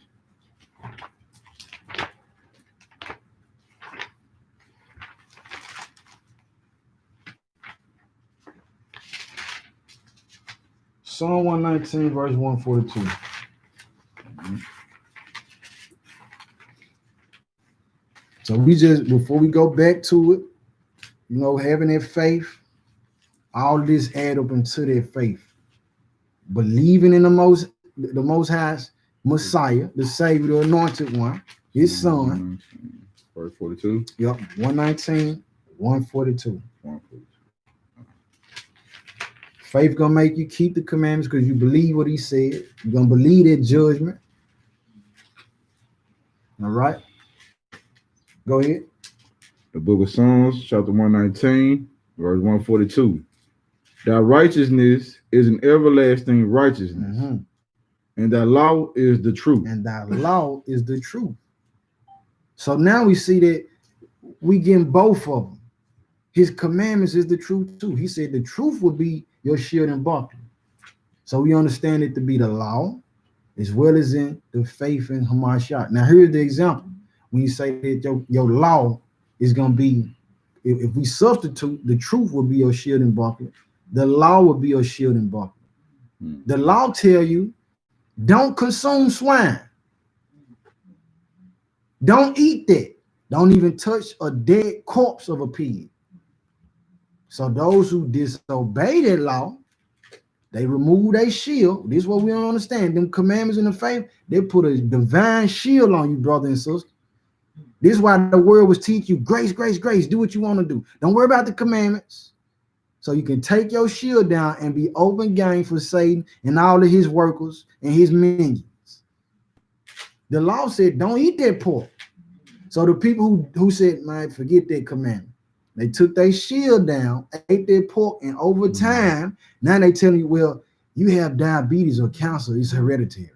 Psalm 119, verse 142. So we just, before we go back to it, you know, having that faith, all this add up into their faith. Believing in the most high's Messiah, the Savior, the anointed one, his son. Verse 42. Yep, 119, 142. Faith gonna make you keep the commandments because you believe what he said. You're gonna believe that judgment. All right. Go ahead. The book of Psalms, chapter 119, verse 142. Thy righteousness is an everlasting righteousness, and thy law is the truth. And thy law is the truth. So now we see that we get both of them. His commandments is the truth too. He said the truth will be your shield and buckler. So we understand it to be the law as well as in the faith in Hamashiach. Now here's the example. When you say that your law is going to be, if we substitute, the truth will be your shield and buckler. The law will be your shield and buckler. The law tell you, don't consume swine. Don't eat that. Don't even touch a dead corpse of a pig. So those who disobey that law, they remove their shield. This is what we don't understand. Them commandments in the faith, they put a divine shield on you, brother and sister. This is why the word was teach you grace, grace, grace. Do what you want to do. Don't worry about the commandments. So you can take your shield down and be open game for Satan and all of his workers and his minions. The law said, don't eat that pork. So the people who said, man, forget that commandment. They took their shield down, ate their pork, and over time, now they tell you, well, you have diabetes or cancer. It's hereditary.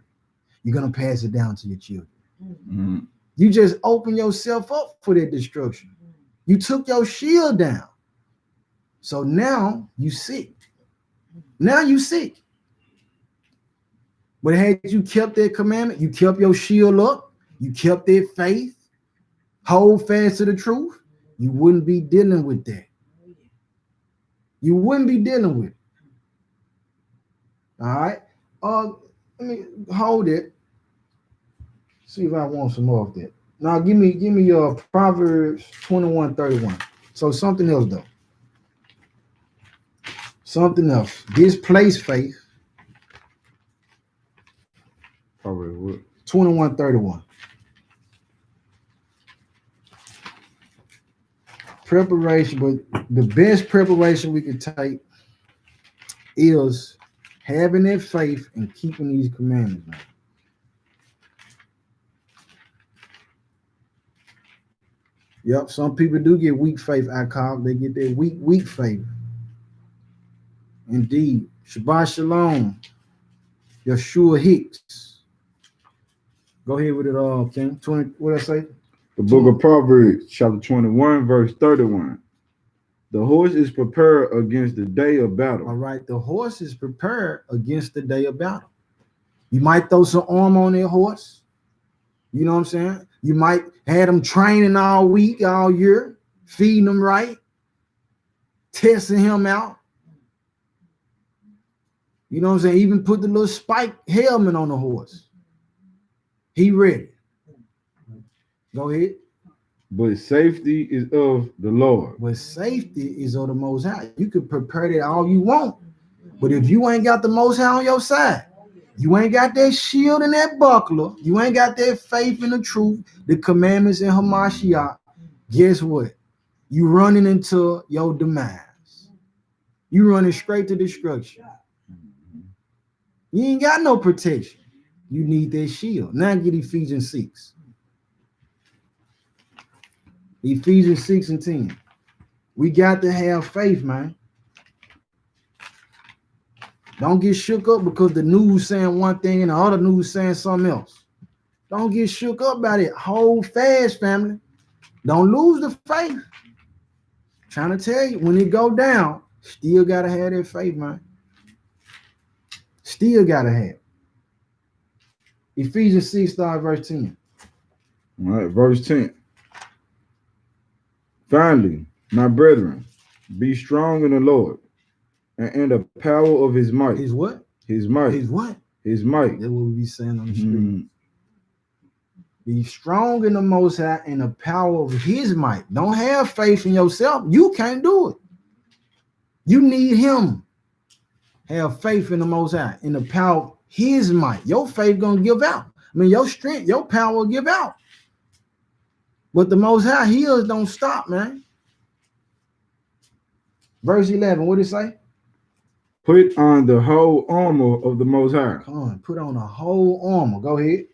You're going to pass it down to your children. You just open yourself up for that destruction. You took your shield down. So now you sick. Now you sick. But had you kept that commandment, you kept your shield up, you kept that faith, hold fast to the truth, you wouldn't be dealing with that. You wouldn't be dealing with it. All right. Let me hold it. See if I want some more of that. Now give me your Proverbs 21:31. So something else though. Something else. Displaced faith. Proverbs what? 21:31. Preparation, but the best preparation we could take is having that faith and keeping these commandments. Man. Yep, some people do get weak faith, I call it. They get that weak faith. Indeed. Shabbat Shalom. Yeshua Hicks. Go ahead with it, King. 20, what did I say? The book of Proverbs, chapter 21, verse 31. The horse is prepared against the day of battle. All right, the horse is prepared against the day of battle. You might throw some arm on that horse. You know what I'm saying? You might have them training all week, all year, feeding them right, testing him out. You know what I'm saying? Even put the little spike helmet on the horse. He ready. Go ahead. But safety is of the Lord. But safety is of the Most High. You can prepare that all you want. But if you ain't got the Most High on your side, you ain't got that shield and that buckler, you ain't got that faith in the truth, the commandments in Hamashiach, guess what? You running into your demise. You running straight to destruction. You ain't got no protection. You need that shield. Now get Ephesians 6. Ephesians 6 and 10. We got to have faith, man. Don't get shook up because the news saying one thing and the other news saying something else. Don't get shook up about it. Hold fast, family. Don't lose the faith. Trying to tell you, when it go down, still got to have that faith, man. Still got to have. Ephesians 6, start verse 10. All right, verse 10. Finally, my brethren, be strong in the Lord and in the power of his might. His what? His might. His what? His might. That's what we be saying on the street. Be strong in the Most High and the power of his might. Don't have faith in yourself. You can't do it. You need him. Have faith in the Most High, in the power of his might. Your faith gonna give out. I mean, your strength, your power will give out. But the Most High heals don't stop, man. Verse 11, what did it say? Put on the whole armor of the Most High. Come on, put on a whole armor. Go ahead.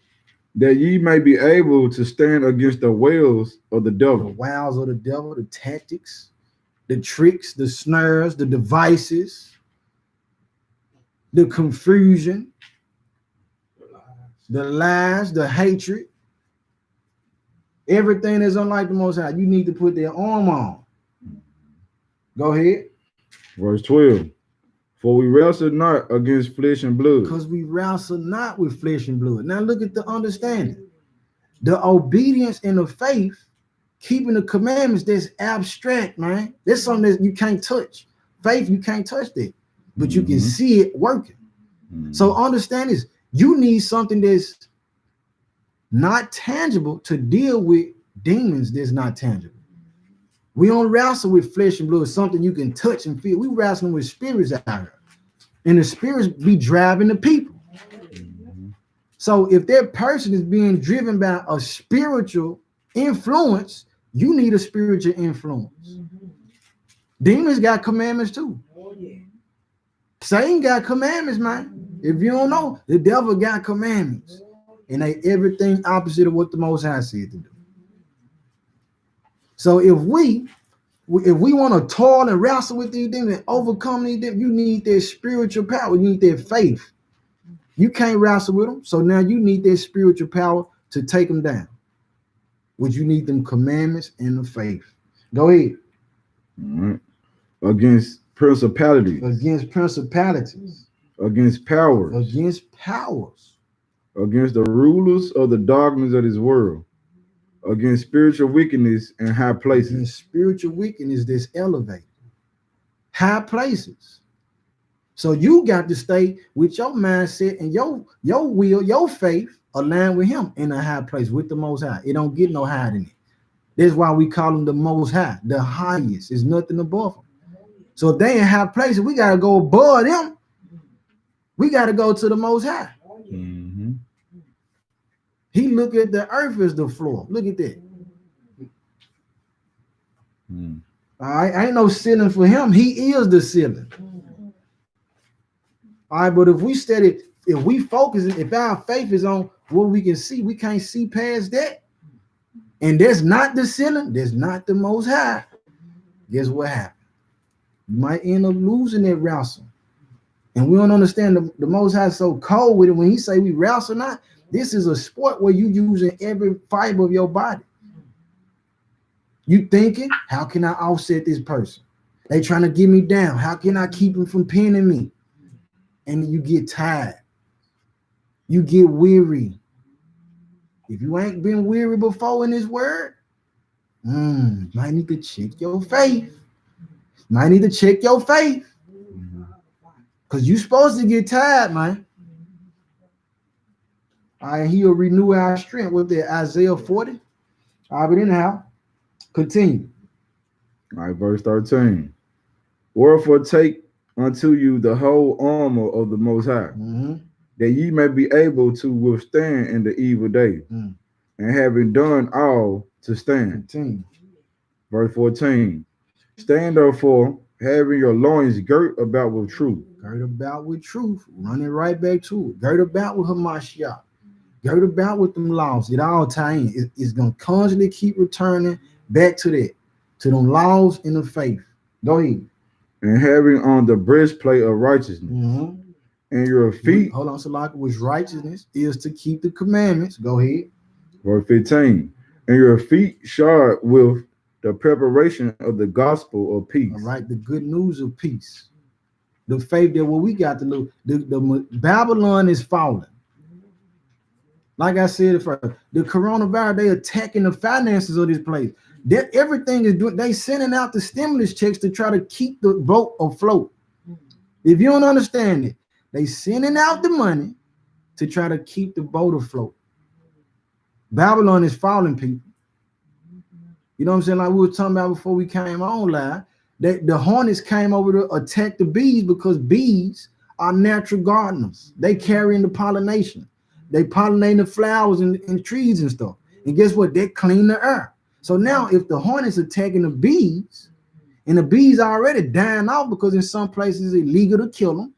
That ye may be able to stand against the wiles of the The devil. wiles of the devil, the tactics, the tricks, the snares, the devices, the confusion, the lies, the hatred, everything that's unlike the Most High. You need to put their arm on. Go ahead. Verse 12. For we wrestle not against flesh and blood. Because we wrestle not with flesh and blood. Now look at the understanding. The obedience and the faith, keeping the commandments, that's abstract, man. That's something that you can't touch. Faith, you can't touch that. But you can see it working. So understand this. You need something that's not tangible to deal with demons that's not tangible. We don't wrestle with flesh and blood, something you can touch and feel. We wrestling with spirits out here. And the spirits be driving the people. So if that person is being driven by a spiritual influence, you need a spiritual influence. Demons got commandments too. Satan got commandments, man. If you don't know, the devil got commandments. And they everything opposite of what the Most High said to do. So if we want to toil and wrestle with these demons and overcome these demons, you need that spiritual power. You need that faith. You can't wrestle with them. So now you need that spiritual power to take them down. Which you need them commandments and the faith. Go ahead. All right. Against principalities. Against principalities. Against powers. Against powers. Against the rulers of the darkness of this world. Against spiritual wickedness in high places. Against spiritual wickedness that's elevated. High places. So you got to stay with your mindset and your will, your faith aligned with him in a high place with the Most High. It don't get no higher than it. That's why we call him the Most High, the highest. There's nothing above him. So if they in high places, we got to go above them. We got to go to the Most High. Mm-hmm. He look at the earth as the floor. Look at that. All right, ain't no ceiling for him. He is the ceiling. All right, but if we study, if we focus, if our faith is on what we can see, we can't see past that. And that's not the ceiling. That's not the Most High. Guess what happened? You might end up losing that wrestle. And we don't understand the Most High is so cold with it. When he say we wrestle not, this is a sport where you using every fiber of your body. You thinking, how can I offset this person? They trying to get me down. How can I keep them from pinning me? And you get tired. You get weary. If you ain't been weary before in this word, might need to check your faith. Might need to check your faith. Because you supposed to get tired, man. All right, he'll renew our strength with the Isaiah 40. All right, but anyhow, continue. All right, verse 13. Wherefore take unto you the whole armor of the Most High, that ye may be able to withstand in the evil day, and having done all to stand. Continue. Verse 14. Stand therefore, having your loins girt about with truth. Girt about with truth, running right back to it. Girt about with Hamashiach. Girt about with them laws. It all tie in. It's going to constantly keep returning back to that, to them laws in the faith. Go ahead. And having on the breastplate of righteousness. Mm-hmm. And your feet. Hold on, Salaki, which righteousness is to keep the commandments. Go ahead. Verse 15. And your feet shod with the preparation of the gospel of peace. All right, the good news of peace. The faith that what we got to do. The Babylon is falling. Like I said, the coronavirus, they attacking the finances of this place. That everything is doing, they sending out the stimulus checks to try to keep the boat afloat. If you don't understand it, they sending out the money to try to keep the boat afloat. Babylon is falling, people. You know what I'm saying? Like we were talking about before we came on live, that the hornets came over to attack the bees because bees are natural gardeners. They carry in the pollination. They pollinate the flowers and trees and stuff. And guess what? They clean the air. So now if the hornets attacking the bees, and the bees are already dying off because in some places it's illegal to kill them,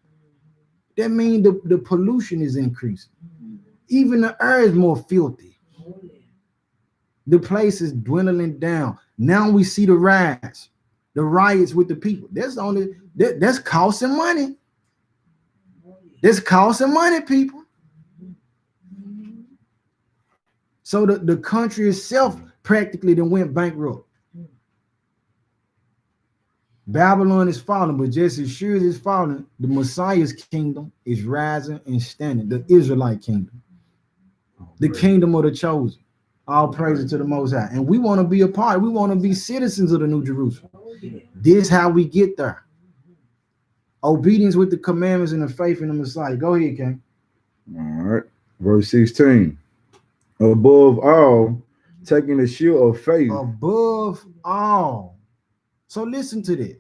that means the pollution is increasing. Even the air is more filthy. The place is dwindling down. Now we see the riots with the people. That's costing money. That's costing money, people. So the country itself practically then went bankrupt. Babylon is falling, but just as sure as it's falling, the Messiah's kingdom is rising and standing, the Israelite kingdom, the kingdom of the chosen. All praises to the Most High. And we want to be a part. We want to be citizens of the New Jerusalem. This is how we get there. Obedience with the commandments and the faith in the Messiah. Go ahead, King. All right. Verse 16. Above all, taking the shield of faith. Above all. So listen to that.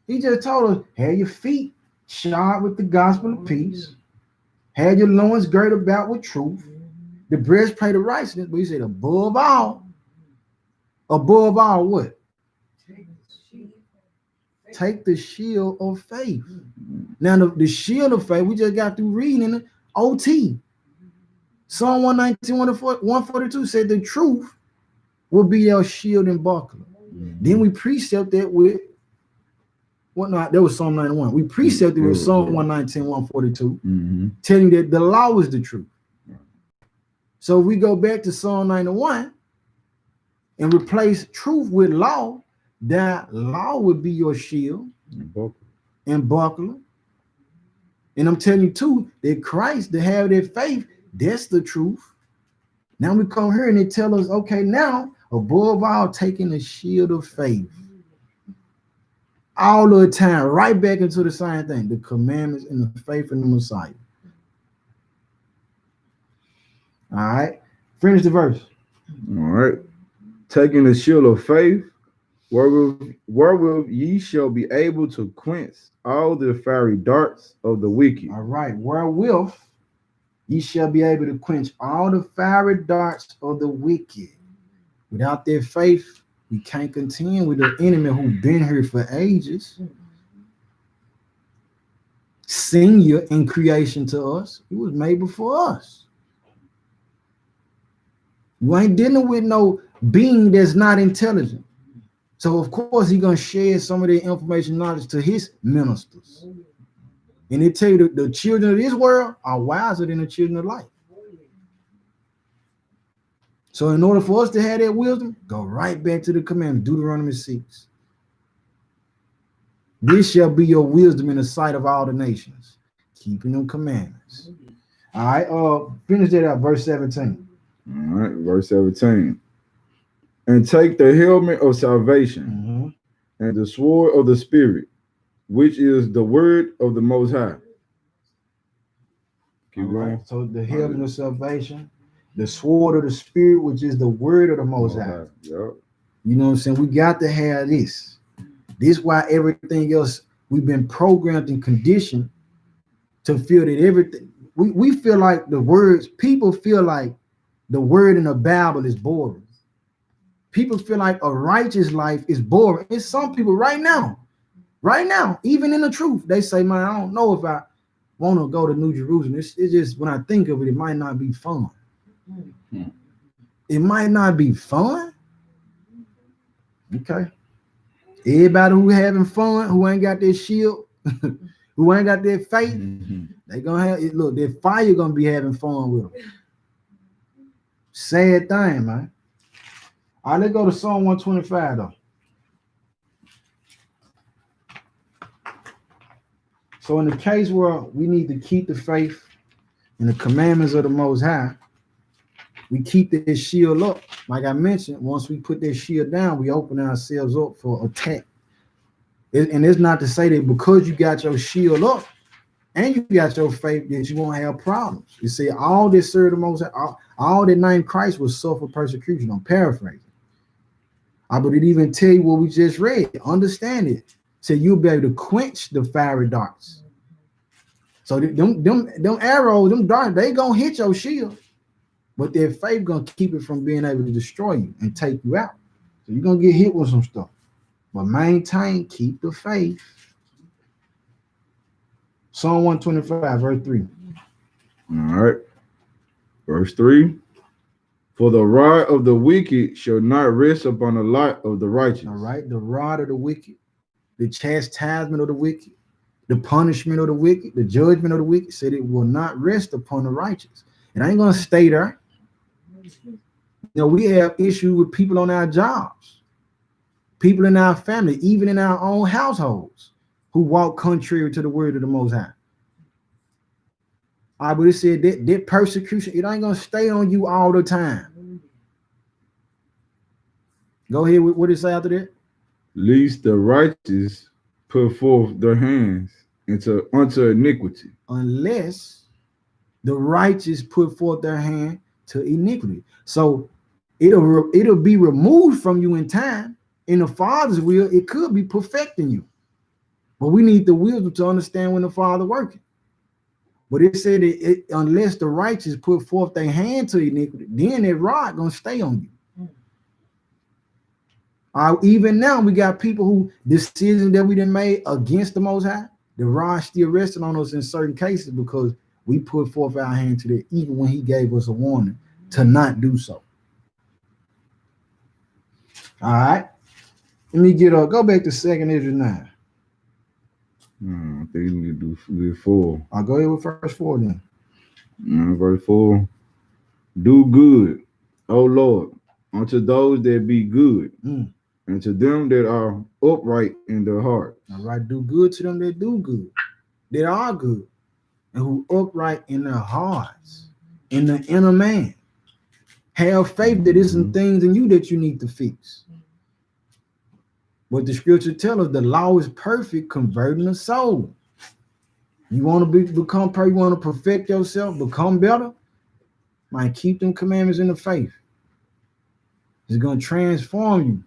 He just told us, have your feet shod with the gospel of peace. Have your loins girt about with truth. The breastplate of righteousness. But he said, above all what? Take the shield of faith. Now, the shield of faith, we just got through reading in the OT. Psalm 119, 142 said the truth will be your shield and buckler. Then we precept that with what? No, that was Psalm 91. We precepted with Psalm 119, 142, telling that the law is the truth. So if we go back to Psalm 91 and replace truth with law, that law would be your shield and buckler. And I'm telling you too, that Christ, to have that faith, that's the truth. Now we come here and they tell us, okay, now above all, taking the shield of faith. All the time, right back into the same thing, the commandments and the faith in the Messiah. All right, finish the verse. All right. Taking the shield of faith, wherewith ye shall be able to quench all the fiery darts of the wicked. All right, wherewith ye shall be able to quench all the fiery darts of the wicked. Without their faith, we can't contend with the enemy who's been here for ages. Senior in creation to us. He was made before us. You ain't dealing with no being that's not intelligent. So of course he's gonna share some of the information knowledge to his ministers. And they tell you the children of this world are wiser than the children of light. So in order for us to have that wisdom, go right back to the commandment, Deuteronomy 6. This shall be your wisdom in the sight of all the nations, keeping them commandments. All right, finish that out, verse 17. All right, verse 17. And take the helmet of salvation and the sword of the Spirit, which is the word of the Most High. Keep going. Right. So the helmet of salvation, the sword of the Spirit, which is the word of the Most High. Yep. You know what I'm saying? We got to have this. This is why everything else, we've been programmed and conditioned to feel that everything, we feel like the words, people feel like the word in the Bible is boring. People feel like a righteous life is boring. It's some people right now, even in the truth, they say, man, I don't know if I want to go to New Jerusalem. It's just, when I think of it, it might not be fun. It might not be fun. Okay. Everybody who having fun, who ain't got their shield, who ain't got their faith, they gonna have it. Look, their fire gonna be having fun with them. Sad thing, man. All right, let's go to Psalm 125 though. So in the case where we need to keep the faith and the commandments of the Most High, we keep this shield up. Like I mentioned, once we put this shield down, we open ourselves up for attack. And it's not to say that because you got your shield up and you got your faith that you won't have problems. You see, all that serve the Most High, all that named Christ will suffer persecution. I'm paraphrasing. But it even tell you what we just read. Understand it. So you'll be able to quench the fiery darts. So them arrows, them darts, they gonna hit your shield, but their faith gonna keep it from being able to destroy you and take you out. So you're gonna get hit with some stuff, but maintain, keep the faith. Psalm 125, verse 3. All right. Verse 3. For the rod of the wicked shall not rest upon the lot of the righteous. All right. The rod of the wicked, the chastisement of the wicked, the punishment of the wicked, the judgment of the wicked, said it will not rest upon the righteous. It ain't gonna stay there. You know, we have issues with people on our jobs, people in our family, even in our own households, who walk contrary to the word of the Most High. All right, but it said that persecution, it ain't gonna stay on you all the time. Go ahead. What did it say after that? Lest the righteous put forth their hands unto iniquity. Unless the righteous put forth their hand to iniquity. So it'll be removed from you in time. In the Father's will, it could be perfecting you. But we need the wisdom to understand when the Father working. But it said unless the righteous put forth their hand to iniquity, then that rod gonna stay on you. Even now, we got people who decisions that we done made against the Most High, the rod still resting on us in certain cases because we put forth our hand to that, even when he gave us a warning to not do so. All right. Let me go back to 2nd Ezra 9. I think we need to do 4. I'll go ahead with verse 4 then. Verse 4. Do good, O Lord, unto those that be good, and to them that are upright in their heart. All right, do good to them that do good, that are good, and who upright in their hearts, in the inner man. Have faith that there's some things in you that you need to fix. But the scripture tells us the law is perfect, converting the soul. You want to become perfect, you want to perfect yourself, become better, man, keep them commandments in the faith. It's going to transform you.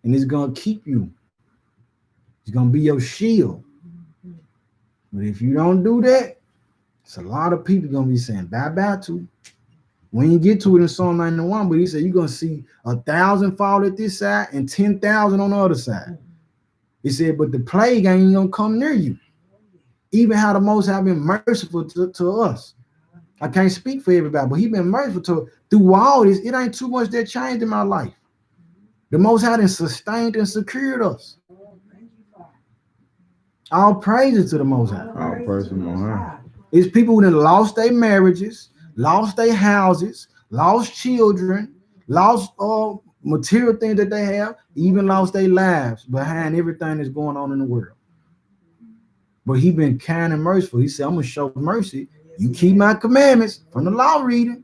And it's going to keep you. It's going to be your shield. But if you don't do that, it's a lot of people going to be saying bye-bye to. We didn't get to it in Psalm 91, but he said you're going to see 1,000 fall at this side and 10,000 on the other side. He said, but the plague ain't going to come near you. Even how the Most High been merciful to us. I can't speak for everybody, but he been merciful through all this. It ain't too much that changed in my life. The Most High done sustained and secured us. All praises to the Most High. All praise to the Most High. It's people who done lost their marriages, lost their houses, lost children, lost material things that they have, even lost their lives behind everything that's going on in the world. But he been kind and merciful. He said, I'm going to show mercy. You keep my commandments from the law reading.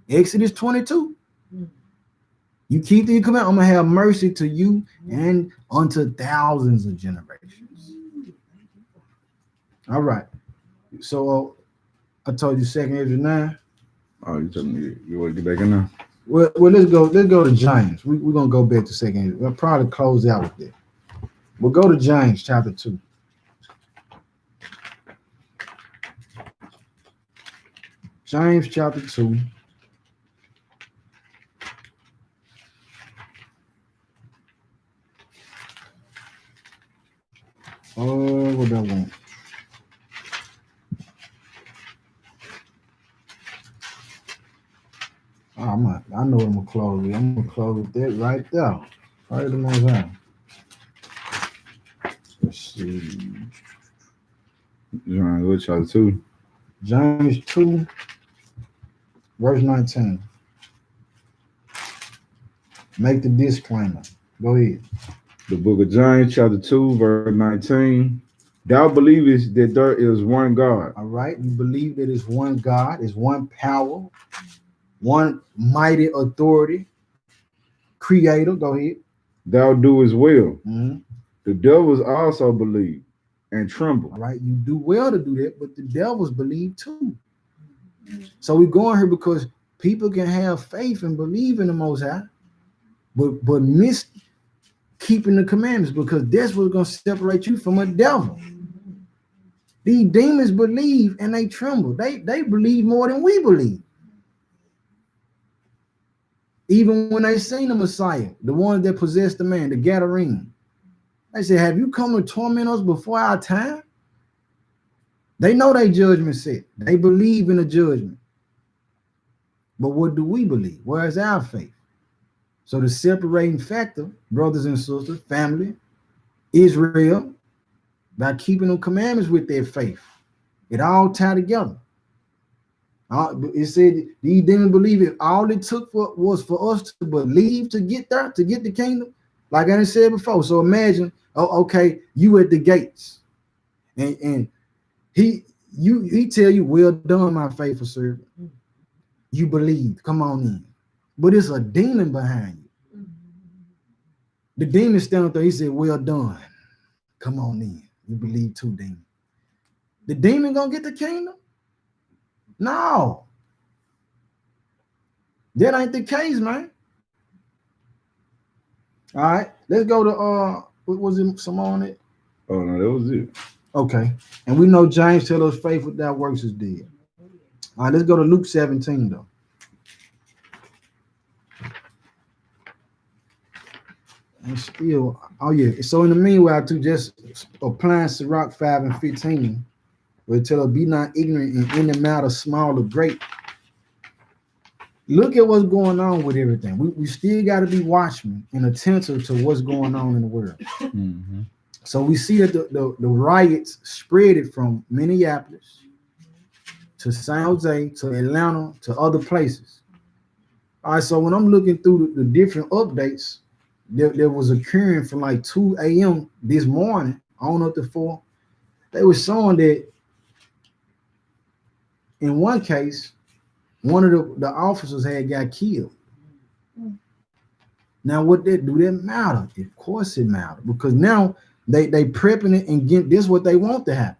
Exodus 22. You keep the commandment, I'm going to have mercy to you and unto thousands of generations. All right. So I told you 2nd Ezra 9. Oh, you told me you want to get back in there? Well, let's go to James. We're going to go back to 2nd Ezra. We'll probably close out with that. We'll go to James chapter 2. James chapter 2. what I want. I know I'm gonna close it. I'm gonna close with that right there. Right the most high. Let's see. John, what chapter 2? James 2, verse 19. Make the disclaimer. Go ahead. The book of James, chapter 2, verse 19. Thou believest that there is one God. All right. You believe that it's one God, it's one power, one mighty authority, creator. Go ahead. Thou doest well. Mm-hmm. The devils also believe and tremble. All right. You do well to do that, but the devils believe too. So we're going here because people can have faith and believe in the Most High, but miss keeping the commandments, because that's what's going to separate you from a devil. These demons believe and they tremble. They believe more than we believe. Even when they seen the Messiah, the one that possessed the man, the Gadarene, they said, have you come to torment us before our time? They know their judgment set. They believe in the judgment. But what do we believe? Where is our faith? So the separating factor, brothers and sisters, family, Israel, by keeping the commandments with their faith, it all tied together. It said these didn't believe it. All it took was for us to believe to get there, to get the kingdom. Like I said before. So imagine, okay, you at the gates, and he tell you, well done, my faithful servant. You believe, come on in. But it's a demon behind you. The demon standing there, he said, well done. Come on in. You believe too, demon. The demon gonna get the kingdom? No. That ain't the case, man. All right, let's go to what was it, some on it? Oh no, that was it. Okay. And we know James tell us faith without works is dead. All right, let's go to Luke 17 though. And still, oh yeah. So in the meanwhile, to just applying Sirach 5 and 15, where it tell us, be not ignorant in any matter, small or great. Look at what's going on with everything. We still got to be watchmen and attentive to what's going on in the world. Mm-hmm. So we see that the riots spread it from Minneapolis to San Jose to Atlanta to other places. All right, so when I'm looking through the different updates, there was occurring from like 2 a.m. this morning on up to 4. They were showing that in one case, one of the officers had got killed. Now, what that do that matter? Of course it matters, because now they prepping it and get this what they want to happen.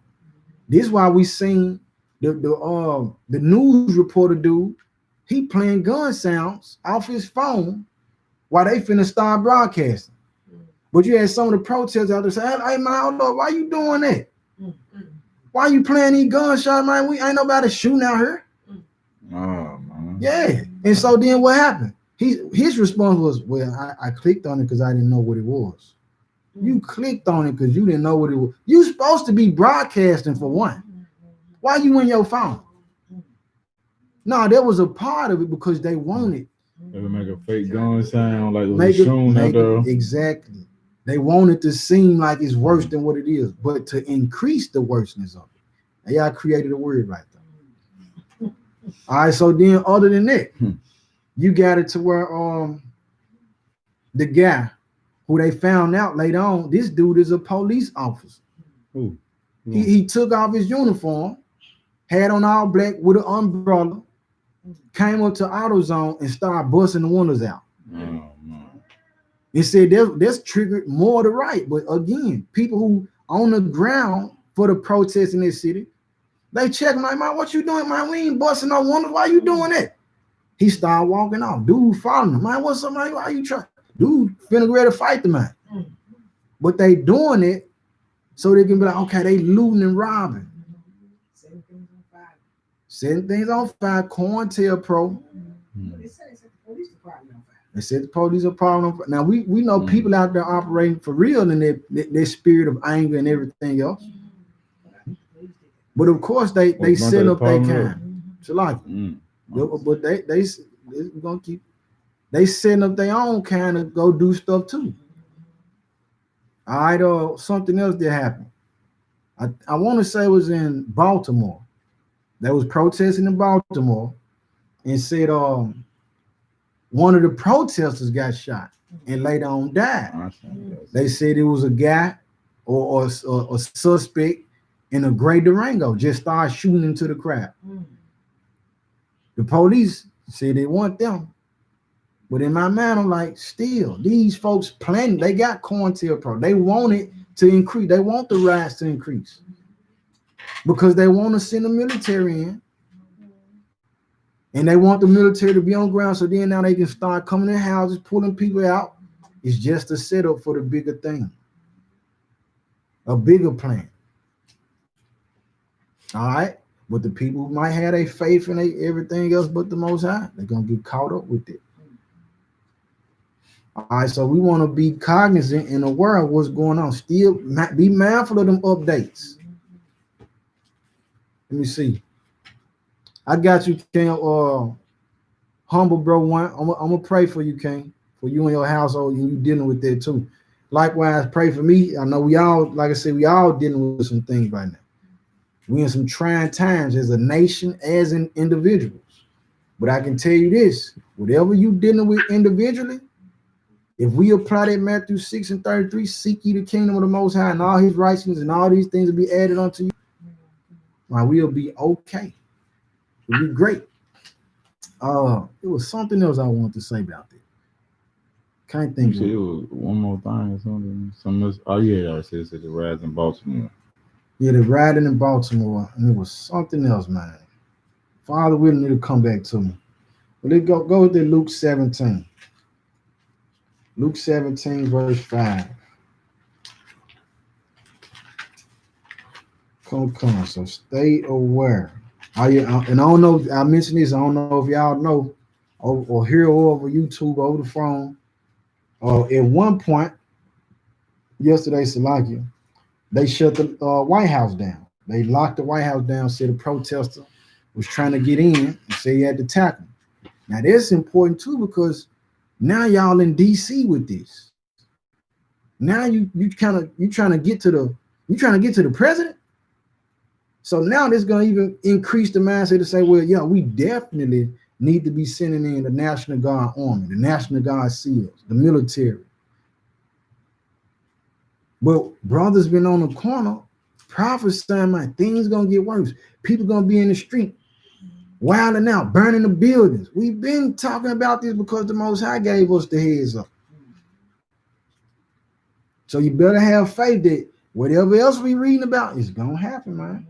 This is why we seen the news reporter dude, he playing gun sounds off his phone while they finna start broadcasting. But you had some of the protesters out there saying, hey man, hold up, why you doing that? Why you playing these gunshots, man? We ain't nobody shooting out here. Oh man. Yeah. And so then what happened? His response was, well, I clicked on it because I didn't know what it was. You clicked on it because you didn't know what it was. You supposed to be broadcasting for one. Why you in your phone? No, there was a part of it because they wanted. They would make a fake gun sound like it was a shooting out there. Exactly. They wanted to seem like it's worse than what it is, but to increase the worseness of it. And y'all created a word right there. All right, so then other than that, you got it to where the guy who they found out later on, this dude is a police officer. Ooh. He took off his uniform, had on all black with an umbrella, came up to AutoZone and started busting the windows out. Oh, man. It said that's triggered more to right. But again, people who on the ground for the protests in this city, they check him like, man, what you doing, man? We ain't busting no windows. Why you doing that? He started walking off. Dude following him. Man, what's up, man? Why you trying? Dude finna ready to fight the man. But they doing it so they can be like, okay, they looting and robbing. Setting things on fire. COINTELPRO. They said the police department on fire. They said the police are problem on fire. Now we know people out there operating for real in their spirit of anger and everything else. But of course they set up their kind. So like, but they gonna keep they setting up their own kind to go do stuff too. All right, something else that happened. I want to say it was in Baltimore. They was protesting in Baltimore and said one of the protesters got shot and later on died. They said it was a guy or a suspect in a gray Durango just started shooting into the crowd. The police said they want them. But in my mind, I'm like, still, these folks planning, they got COINTELPRO. They want it to increase. They want the riots to increase because they want to send the military in. And they want the military to be on ground, so then now they can start coming in houses, pulling people out. It's just a setup for the bigger thing, a bigger plan. All right, but the people who might have their faith in everything else but the Most High, they're gonna get caught up with it. All right, so we want to be cognizant in the world what's going on. Still be mindful of them updates. Let me see. I got you, King. Humble bro one. I'm gonna pray for you, King, for you and your household, and you dealing with that too. Likewise, pray for me. I know we all, like I said, we all dealing with some things right now. We in some trying times as a nation, as in individuals. But I can tell you this: whatever you dealing with individually, if we apply that Matthew 6:33, seek ye the kingdom of the Most High and all His righteousness, and all these things will be added unto you, we'll be okay. It'll be great. It was something else I wanted to say about that. Can't think of it. It was one more thing or something. Something else. Oh yeah, I said the riots in Baltimore. Yeah, the rioting in Baltimore, and it was something else, man. Father willing, it'll come back to me. But let's go with the Luke 17. Luke 17, verse 5. Come. So stay aware. And I don't know, I mentioned this, I don't know if y'all know or hear over YouTube, over the phone. At one point, yesterday, Salakia, they shut the White House down. They locked the White House down, said a protester was trying to get in and said he had to tackle him. Now, that's important too, because now y'all in DC with this. Now you trying to get to the president. So now this is going to even increase the mindset to say, well, yeah, we definitely need to be sending in the National Guard Army, the National Guard SEALs, the military. But brothers been on the corner prophesying, man, things going to get worse. People going to be in the street, wilding out, burning the buildings. We've been talking about this because the Most High gave us the heads up. So you better have faith that whatever else we reading about is going to happen, man.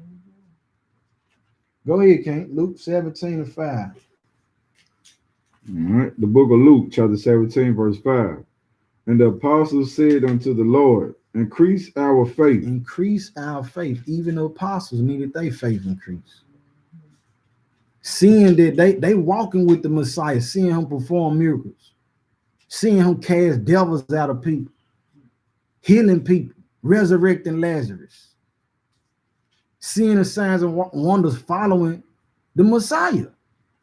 Go ahead, King. Luke 17:5. All right. The book of Luke, chapter 17, verse 5. And the apostles said unto the Lord, increase our faith. Increase our faith. Even the apostles needed their faith increase. Seeing that they walking with the Messiah, seeing him perform miracles, seeing him cast devils out of people, healing people, resurrecting Lazarus, seeing the signs and wonders following the Messiah.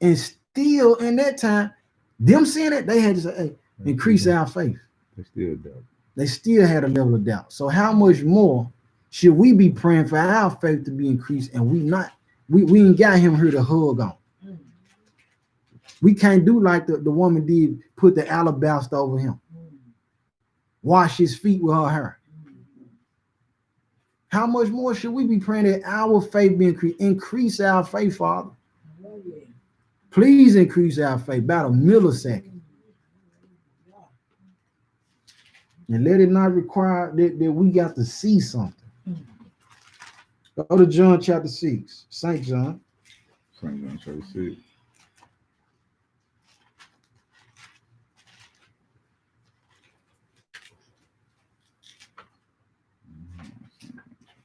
And still in that time, them seeing it, they had to say, hey, increase our faith. They still had a level of doubt. So how much more should we be praying for our faith to be increased, and we ain't got him here to hug on. We can't do like the woman did, put the alabaster over him, wash his feet with her hair. How much more should we be praying that our faith be increased? Increase our faith, Father. Please increase our faith by a millisecond. And let it not require that we got to see something. Go to John chapter 6. St. John. St. John chapter 6.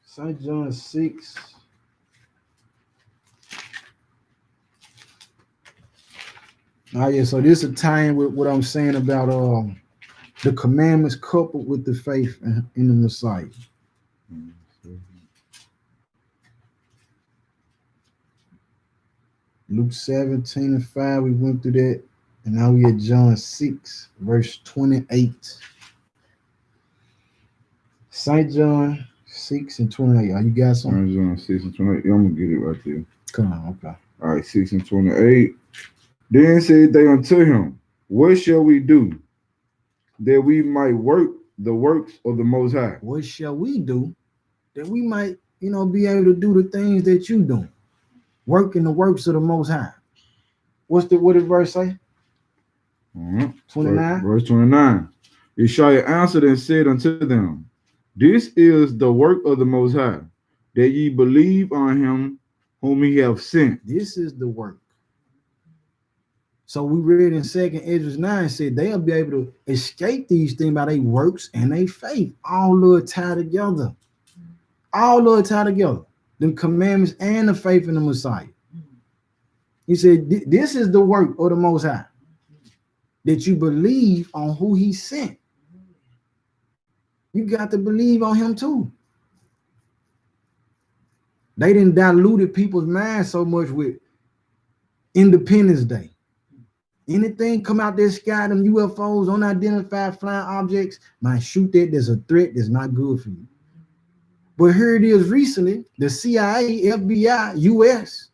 St. John 6. Yeah, so this is a tie-in with what I'm saying about the commandments coupled with the faith in the Messiah. Luke 17 and 5, we went through that. And now we at John 6, verse 28. St. John 6 and 28. Are you got something? John 6 and 28. Yeah, I'm gonna get it right there. Come on, okay. All right, 6 and 28. Then said they unto him, what shall we do that we might work the works of the Most High? What shall we do that we might, be able to do the things that you do? Working the works of the Most High. What did verse say? 29. Verse 29. Yeshua answered and said unto them, this is the work of the Most High, that ye believe on him whom he hath sent. This is the work. So we read in 2nd Ezra 9 said they'll be able to escape these things by their works and their faith. All little tied together. All little tied together. The commandments and the faith in the Messiah. He said, this is the work of the Most High, that you believe on who he sent. You got to believe on him too. They didn't dilute people's minds so much with Independence Day. Anything come out this sky, them UFOs, unidentified flying objects, man, shoot that. There's a threat that's not good for you. But here it is recently, the CIA, FBI, US,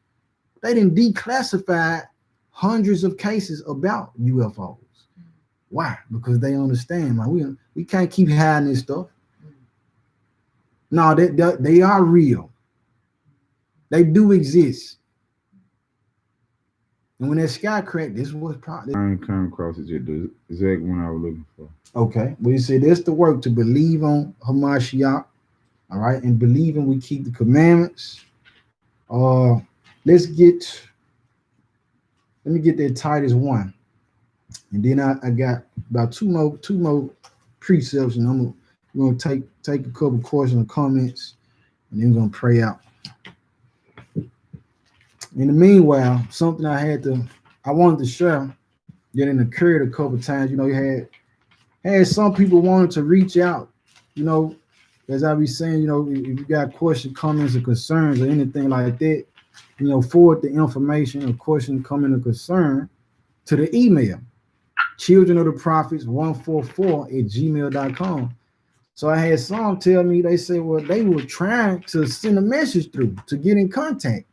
they didn't declassify hundreds of cases about UFOs. Why? Because they understand, man, we can't keep hiding this stuff. No, they are real. They do exist. And when that sky cracked, this was probably. I ain't come across it yet. The exact one I was looking for. Okay. Well, you said that's the work to believe on Hamashiach. All right. And believing we keep the commandments. Let me get that Titus 1. And then I got about two more precepts, and we're gonna take a couple questions and comments, and then we're gonna pray out. In the meanwhile, something I wanted to share, that it occurred a couple times. You had some people wanted to reach out, as I be saying, if you got questions, comments, or concerns, or anything like that, forward the information or question, comment, or concern to the email, childrenoftheprophets144@gmail.com. So I had some tell me, they said, well, they were trying to send a message through to get in contact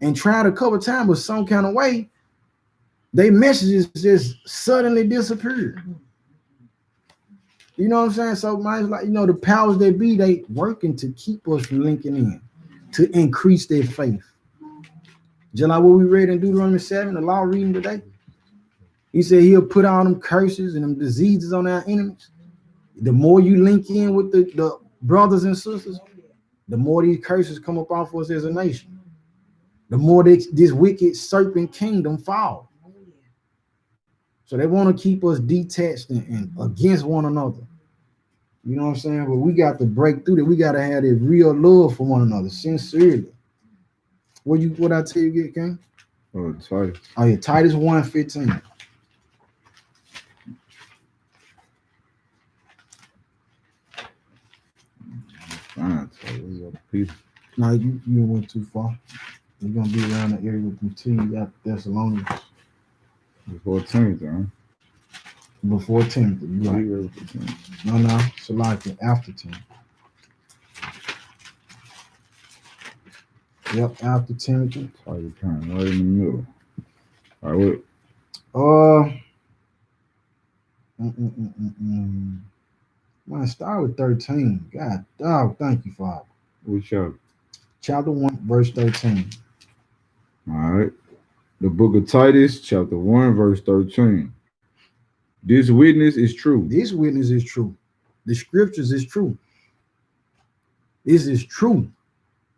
and tried a couple times, but some kind of way, they messages just suddenly disappeared. You know what I'm saying? So mine's like, the powers that be, they working to keep us from linking in, to increase their faith. Just like what we read in Deuteronomy 7, the law reading today. He said he'll put all them curses and them diseases on our enemies. The more you link in with the brothers and sisters, the more these curses come up off us as a nation. The more this wicked serpent kingdom fall. So they want to keep us detached and against one another. You know what I'm saying? But we got to break through that. We got to have that real love for one another, sincerely. What I tell you get, King? Oh, Titus. Oh yeah, Titus 1:15. Fine, Titus. No, you went too far. You're gonna be around the area with them T at Thessalonians. Before Timothy, huh? Before Timothy, you right. No, Salaki, after Timothy. Yep, after Timothy. Titus kind of right in the middle. All right, Man, start with 13. God, dog, thank you, Father. Which chapter? Chapter 1, verse 13. All right. The book of Titus, chapter 1, verse 13. This witness is true. This witness is true. The scriptures is true. This is true.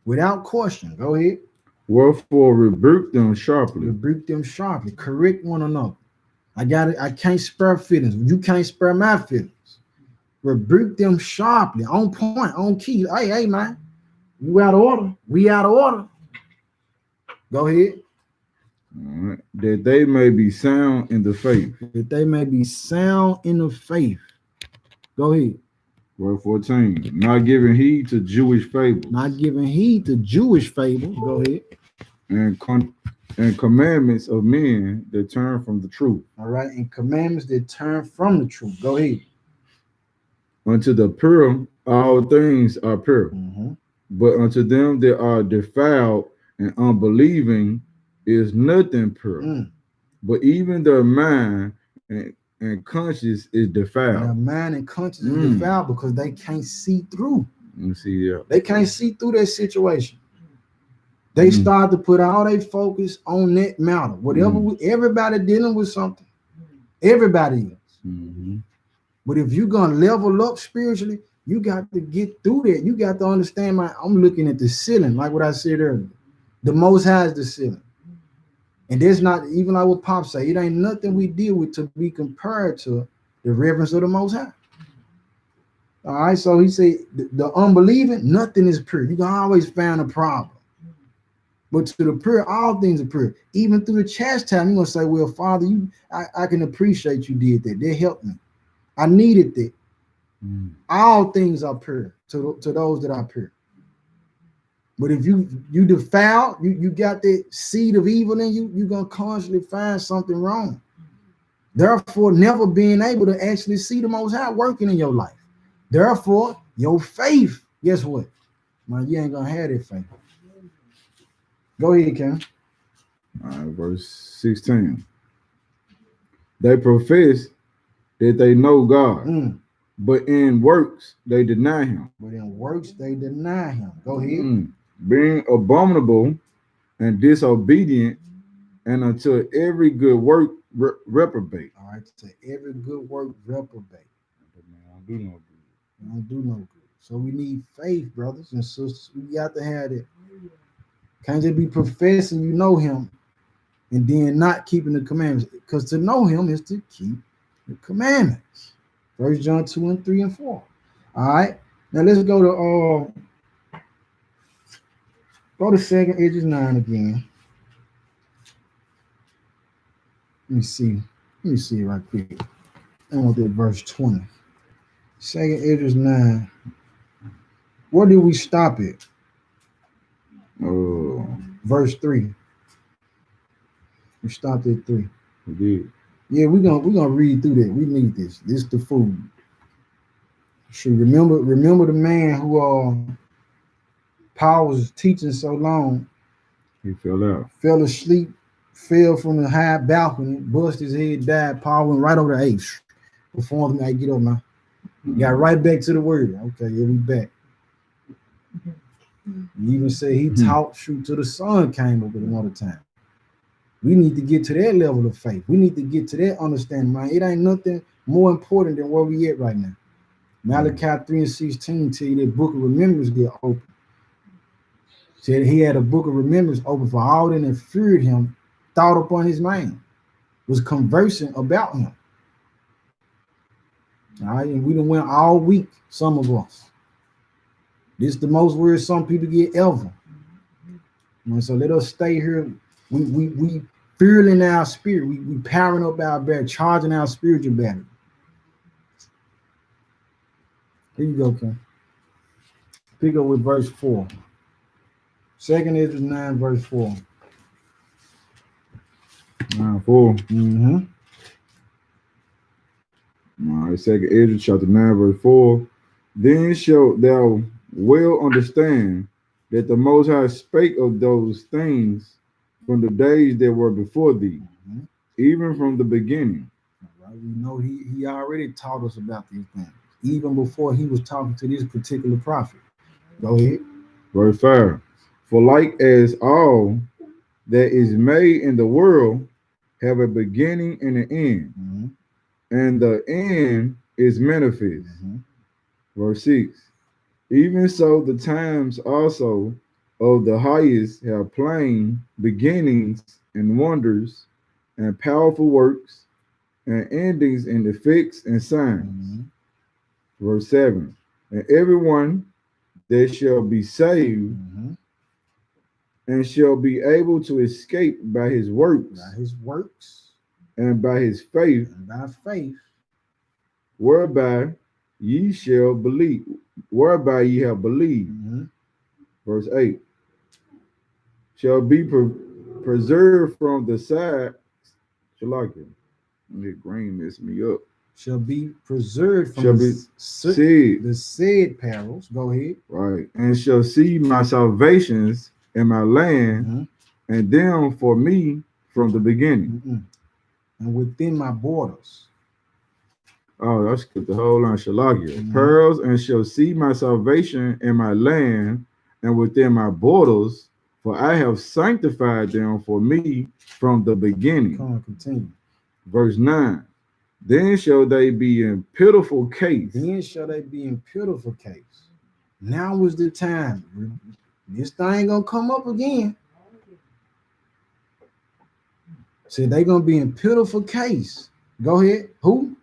Without question. Go ahead. Wherefore rebuke them sharply. Rebuke them sharply. Correct one another. I can't spare feelings. You can't spare my feelings. Rebuke them sharply. On point. On key. Hey, man. You out of order. We out of order. Go ahead. All right. That they may be sound in the faith. That they may be sound in the faith. Go ahead. Verse 14. Not giving heed to Jewish fables. Not giving heed to Jewish fables. Go ahead. And and commandments of men that turn from the truth. All right, and commandments that turn from the truth. Go ahead. Unto the pure, all things are pure, Mm-hmm. but unto them that are defiled and unbelieving is nothing pure. Mm. But even their mind and conscience is And their defiled. mind and conscience is Mm. defiled because they can't see through. Let me see. Yeah. They can't see through that situation. They Mm. start to put all their focus on that matter. Whatever, everybody dealing with something. Everybody is. Mm-hmm. But if you're gonna level up spiritually, you got to get through that. You got to understand. I'm looking at the ceiling, like what I said earlier. The Most High is the ceiling, and there's not even like what Pop say. It ain't nothing we deal with to be compared to the reverence of the Most High. All right, so he said the unbelieving, nothing is pure. You can always find a problem. But to the pure, all things are pure. Even through the chastisement, you're gonna say, "Well, Father, I can appreciate you did that. They helped me. I needed that." Mm. All things are pure to those that are pure. But if you defile, you got that seed of evil in you, you're gonna constantly find something wrong. Therefore, never being able to actually see the Most High working in your life. Therefore, your faith, guess what? Man, you ain't gonna have that faith. Go ahead, Ken. Verse 16. They profess that they know God, but in works they deny him. But in works they deny him. Go ahead. Being abominable and disobedient, and unto every good work reprobate. All right, to every good work reprobate. Do no good. Don't do no good. So we need faith, brothers and sisters. We got to have it. Can't just be professing you know him and then not keeping the commandments. Because to know him is to keep the commandments. 1 John 2 and 3 and 4. All right. Now let's go to 2 Edges 9 again. Let me see. Let me see right quick. I want that verse 20. 2 Edges 9. Where did we stop at? Oh, Verse 3. We stopped at 3. we did. Yeah, we're gonna read through that. We need this. This the food. Should remember the man who Paul was teaching so long, He fell out. fell asleep, fell from the high balcony, bust his head, died. Paul went right over the H. Performed him, hey, get up, man. Got right back to the word. Okay, yeah, we back. He even said he taught shoot till the sun came up at another time. We need to get to that level of faith. We need to get to that understanding, man. It ain't nothing more important than where we at right now. Malachi 3 and 16 tell you that book of remembrance get open. Said he had a book of remembrance open for all that feared him, thought upon his mind, was conversing about him. All right, and we done went all week, some of us. This is the most words some people get ever. So let us stay here. We fueling our spirit. We powering up our battery, charging our spiritual battery. Here you go, Ken. Pick up with verse 4. 2 Ezra 9, verse 4. 9:4. Mm-hmm. All right, 2 Ezra chapter 9, verse 4. Then shalt thou well understand that the Most High spake of those things from the days that were before thee, even from the beginning. All right, we know he already taught us about these things, even before he was talking to this particular prophet. Go ahead. Verse 5. For like as all that is made in the world have a beginning and an end, and the end is manifest. Verse 6. Even so the times also of the highest have plain beginnings and wonders and powerful works and endings and effects and signs. Verse 7. And everyone that shall be saved and shall be able to escape by his works, and by his faith, whereby ye shall believe, whereby ye have believed. Verse 8. Shall be preserved from the side. Shalakia. The grain messed me up. Shall be preserved from Shall be the said perils. Go ahead. right, and shall see my salvations in my land, and them for me from the beginning. And within my borders. Oh, I skipped the whole line. Shalagia. Pearls, and shall see my salvation in my land and within my borders, for I have sanctified them for me from the beginning. Come on, continue. Verse 9. Then shall they be in pitiful case. Then shall they be in pitiful case. Now is the time. This thing gonna come up again. See, they gonna be in pitiful case. Go ahead. Who?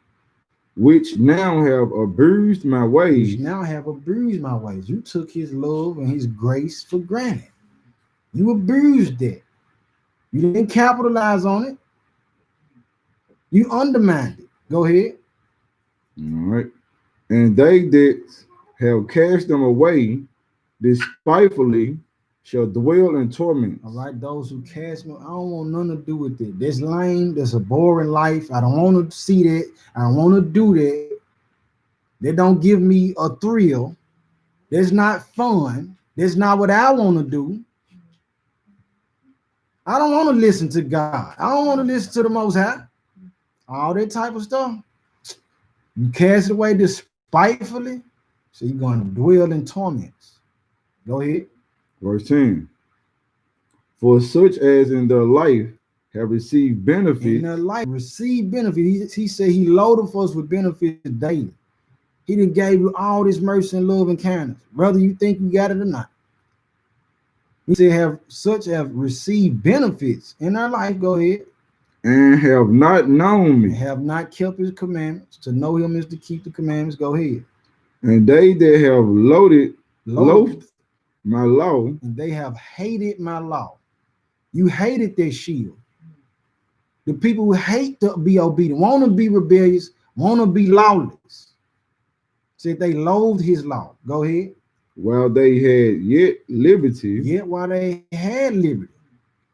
Which now have abused my ways. Which now have abused my ways. You took his love and his grace for granted. You abused it. You didn't capitalize on it. You undermined it. Go ahead. All right. And they that have cast them away despitefully shall dwell in torment. All right, those who cast me, I don't want nothing to do with it. That's lame. That's a boring life. I don't want to see that. I don't want to do that. They don't give me a thrill. That's not fun. That's not what I want to do. I don't want to listen to God. I don't want to listen to the Most High. All that type of stuff. You cast it away despitefully, so you're going to dwell in torments. Go ahead. Verse 10. For such as in their life have received benefits. In their life, receive benefits. He said he loaded us with benefits daily. He done gave you all this mercy and love and kindness, whether you think you got it or not. He said have received benefits in their life. Go ahead. And have not known me. And have not kept his commandments. To know him is to keep the commandments. Go ahead. And they that have loathed my law. And they have hated my law. You hated their shield. The people who hate to be obedient, want to be rebellious, want to be lawless. Said they loathed his law. Go ahead. While they had yet liberty. Yet while they had liberty.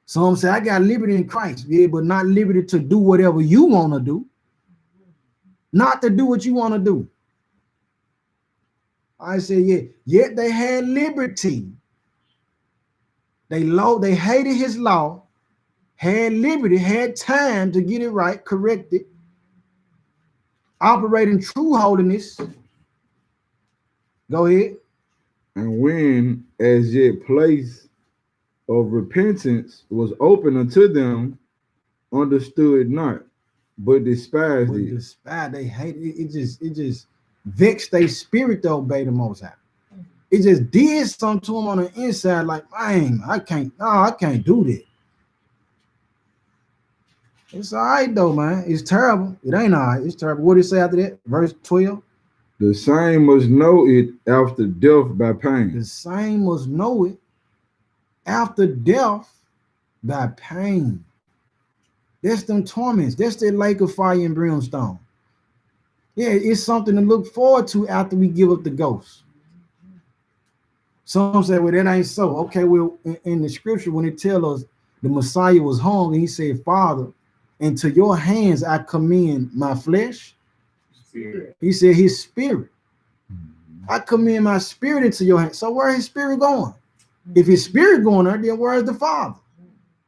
Some say, I got liberty in Christ. Yeah, but not liberty to do whatever you want to do. Not to do what you want to do. I say, yeah, yet they had liberty. They hated his law, had liberty, had time to get it right, correct it, operate in true holiness. Go ahead. And when as yet place of repentance was open unto them, understood not, but despised it. They hate it. It just vexed their spirit to obey the Most High. It just did something to them on the inside, like, man, I can't do that. It's all right though, man. It's terrible. It ain't all right. It's terrible. What did it say after that? Verse 12. The same must know it after death by pain. The same must know it after death by pain. That's them torments. That's the lake of fire and brimstone. Yeah, it's something to look forward to after we give up the ghost. Some say, well, that ain't so. Okay, well, in the scripture, when it tells us the Messiah was hungry, he said, Father, into your hands I commend my flesh. Spirit. He said his spirit. I commend my spirit into your hands. So where is his spirit going? If his spirit going there, then where is the Father?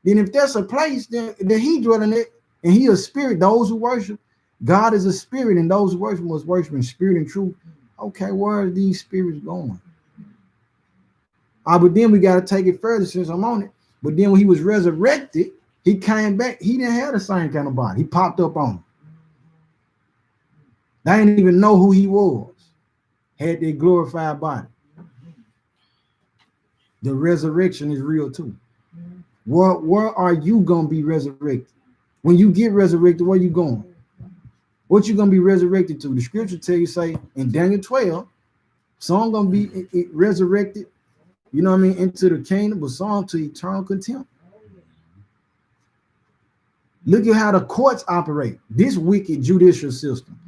Then if there's a place, then he dwelling it, and he a spirit. Those who worship, God is a spirit, and those who worship must worship in spirit and truth. Okay, where are these spirits going? But then we got to take it further since I'm on it. But then when he was resurrected, he came back. He didn't have the same kind of body. He popped up on him. They didn't even know who he was. Had their glorified body. The resurrection is real too. Where are you going to be resurrected? When you get resurrected, where you going? What you going to be resurrected to? The scripture tell you, say, in Daniel 12, some going to be resurrected, you know what I mean, into the kingdom, but some to eternal contempt. Look at how the courts operate. This wicked judicial system.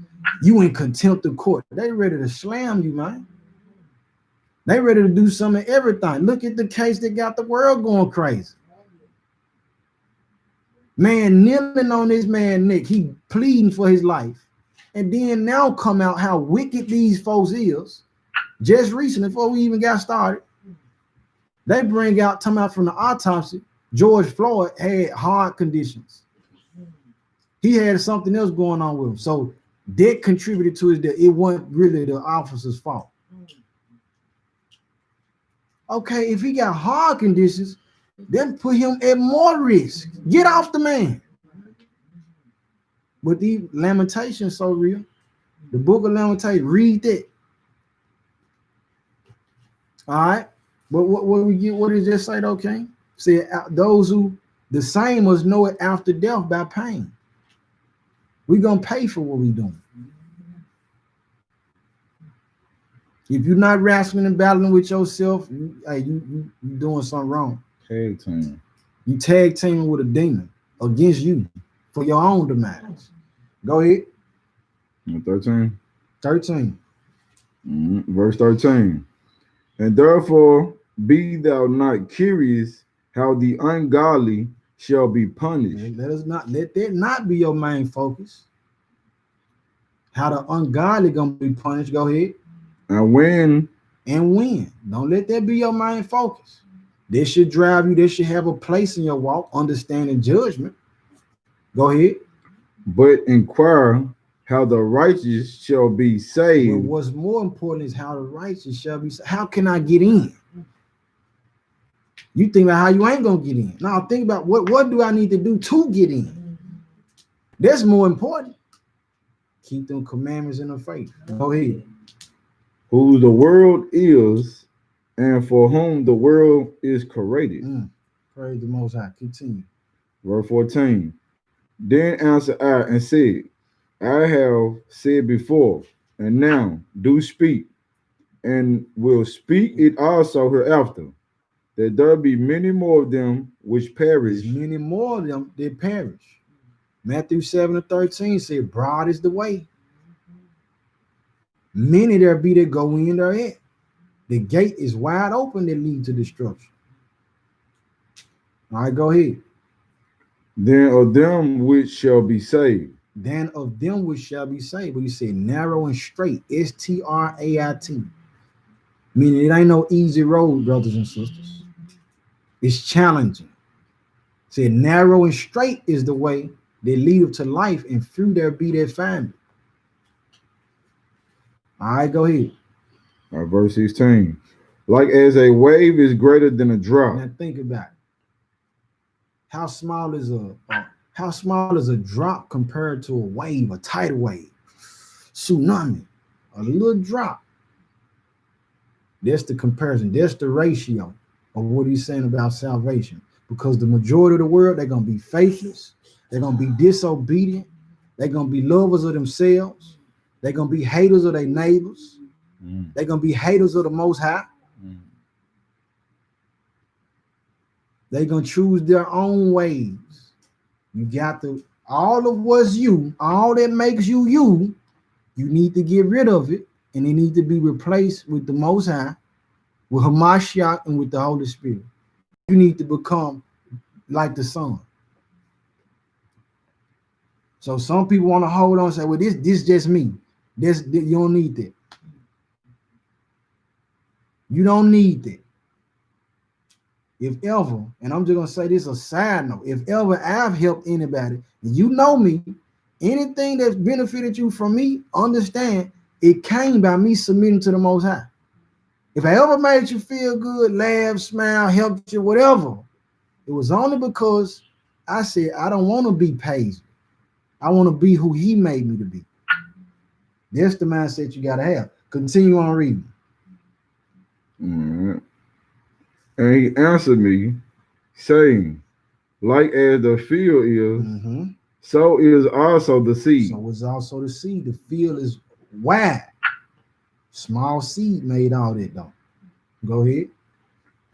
You in contempt of court. They ready to slam you, man. They ready to do some of everything. Look at the case that got the world going crazy. Man kneeling on this man's neck, he pleading for his life. And then now come out how wicked these folks is. Just recently, before we even got started, they bring out, talking about from the autopsy, George Floyd had heart conditions. He had something else going on with him. So that contributed to his death. It wasn't really the officer's fault. Okay, if he got heart conditions, then put him at more risk. Get off the man. But the Lamentations so real. The book of Lamentations, read that. All right. But what we get, what does it say though, King? Say those who the same must know it after death by pain. We're gonna pay for what we're doing. If you're not wrestling and battling with yourself, you doing something wrong. Tag team. You tag teaming with a demon against you for your own demise. Go ahead. 13. 13. Verse 13. And therefore be thou not curious how the ungodly shall be punished. Let that not be your main focus. How the ungodly gonna be punished. Go ahead. And when. Don't let that be your main focus. This should drive you. This should have a place in your walk, understanding judgment. Go ahead. But inquire how the righteous shall be saved. But what's more important is how the righteous shall be saved. How can I get in? You think about how you ain't gonna get in. Now think about what do I need to do to get in? That's more important. Keep them commandments in the faith. Go ahead. Who the world is, and for whom the world is created. Praise the Most High. Continue. Verse 14. Then answered I and said, I have said before, and now do speak, and will speak it also hereafter, that there be many more of them which perish. There's many more of them that perish. Matthew 7:13 said, broad is the way. Many there be that go in thereat. The gate is wide open that lead to destruction. All right, go ahead. Then of them which shall be saved. Then of them which shall be saved. But he said narrow and straight. Straight. Meaning it ain't no easy road, brothers and sisters. It's challenging. It said narrow and straight is the way that lead to life, and few there be that find it. All right, go ahead. All right, verse 16. Like as a wave is greater than a drop. Now think about it. How small is a drop compared to a wave, a tidal wave, tsunami, a little drop. That's the comparison. That's the ratio of what he's saying about salvation. Because the majority of the world, they're gonna be faithless, they're gonna be disobedient, they're gonna be lovers of themselves, they're gonna be haters of their neighbors, they're gonna be haters of the Most High. They're gonna choose their own ways. You got to, all of what's you, all that makes you, you need to get rid of it, and it need to be replaced with the Most High, with Hamashiach, and with the Holy Spirit. You need to become like the Son. So some people want to hold on and say, well, this just me. You don't need that. You don't need that. If ever, and I'm just gonna say this a side note, if ever I've helped anybody, and you know me, anything that's benefited you from me, understand it came by me submitting to the Most High. If I ever made you feel good, laugh, smile, helped you, whatever, it was only because I said I don't want to be Paisley. I want to be who He made me to be. That's the mindset you gotta have. Continue on reading. And he answered me, saying, like as the field is, so is also the seed. So is also the seed. The field is wide. Small seed made all that though. Go ahead.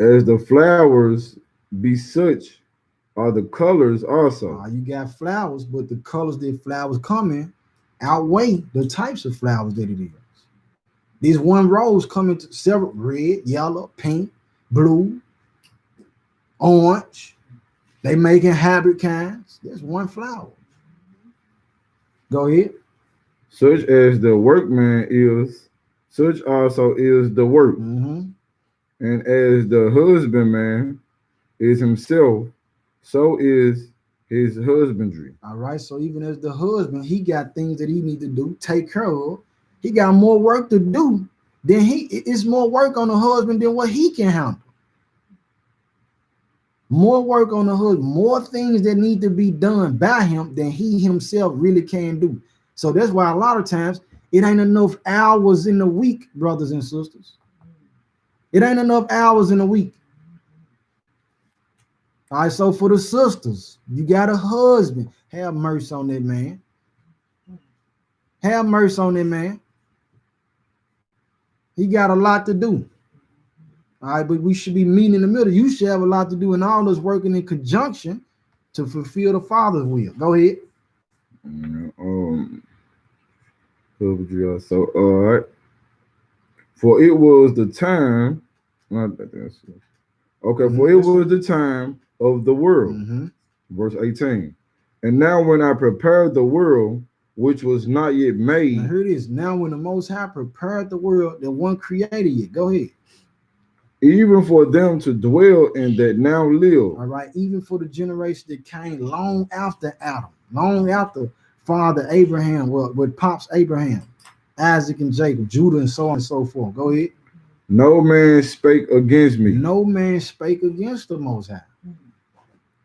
As the flowers be such are the colors also. You got flowers, but the colors that flowers come in outweigh the types of flowers that it is. These one rose come into several: red, yellow, pink, blue, orange. They making hybrid kinds. There's one flower. Go ahead. Such as the workman is, such also is the work. Mm-hmm. And as the husbandman is himself, so is his husbandry. All right. So even as the husband, he got things that he need to do, take care of. He got more work to do than it's more work on the husband than what he can handle. More work on the husband, more things that need to be done by him than he himself really can do. So that's why a lot of times it ain't enough hours in the week, brothers and sisters. It ain't enough hours in a week. All right, so for the sisters, you got a husband. Have mercy on that man. Have mercy on that man. He got a lot to do. All right, but we should be meeting in the middle. You should have a lot to do, and all us working in conjunction to fulfill the Father's will. Go ahead. So, all right. For it was the time. Okay, for it was the time of the world. Mm-hmm. Verse 18. And now when I prepared the world, which was not yet made. Now here it is. Now when the Most High prepared the world, that one created it. Go ahead. Even for them to dwell in that now live. All right. Even for the generation that came long after Adam, long after Father Abraham, well, with Pops Abraham, Isaac and Jacob, Judah, and so on and so forth. Go ahead. No man spake against me. No man spake against the Most High.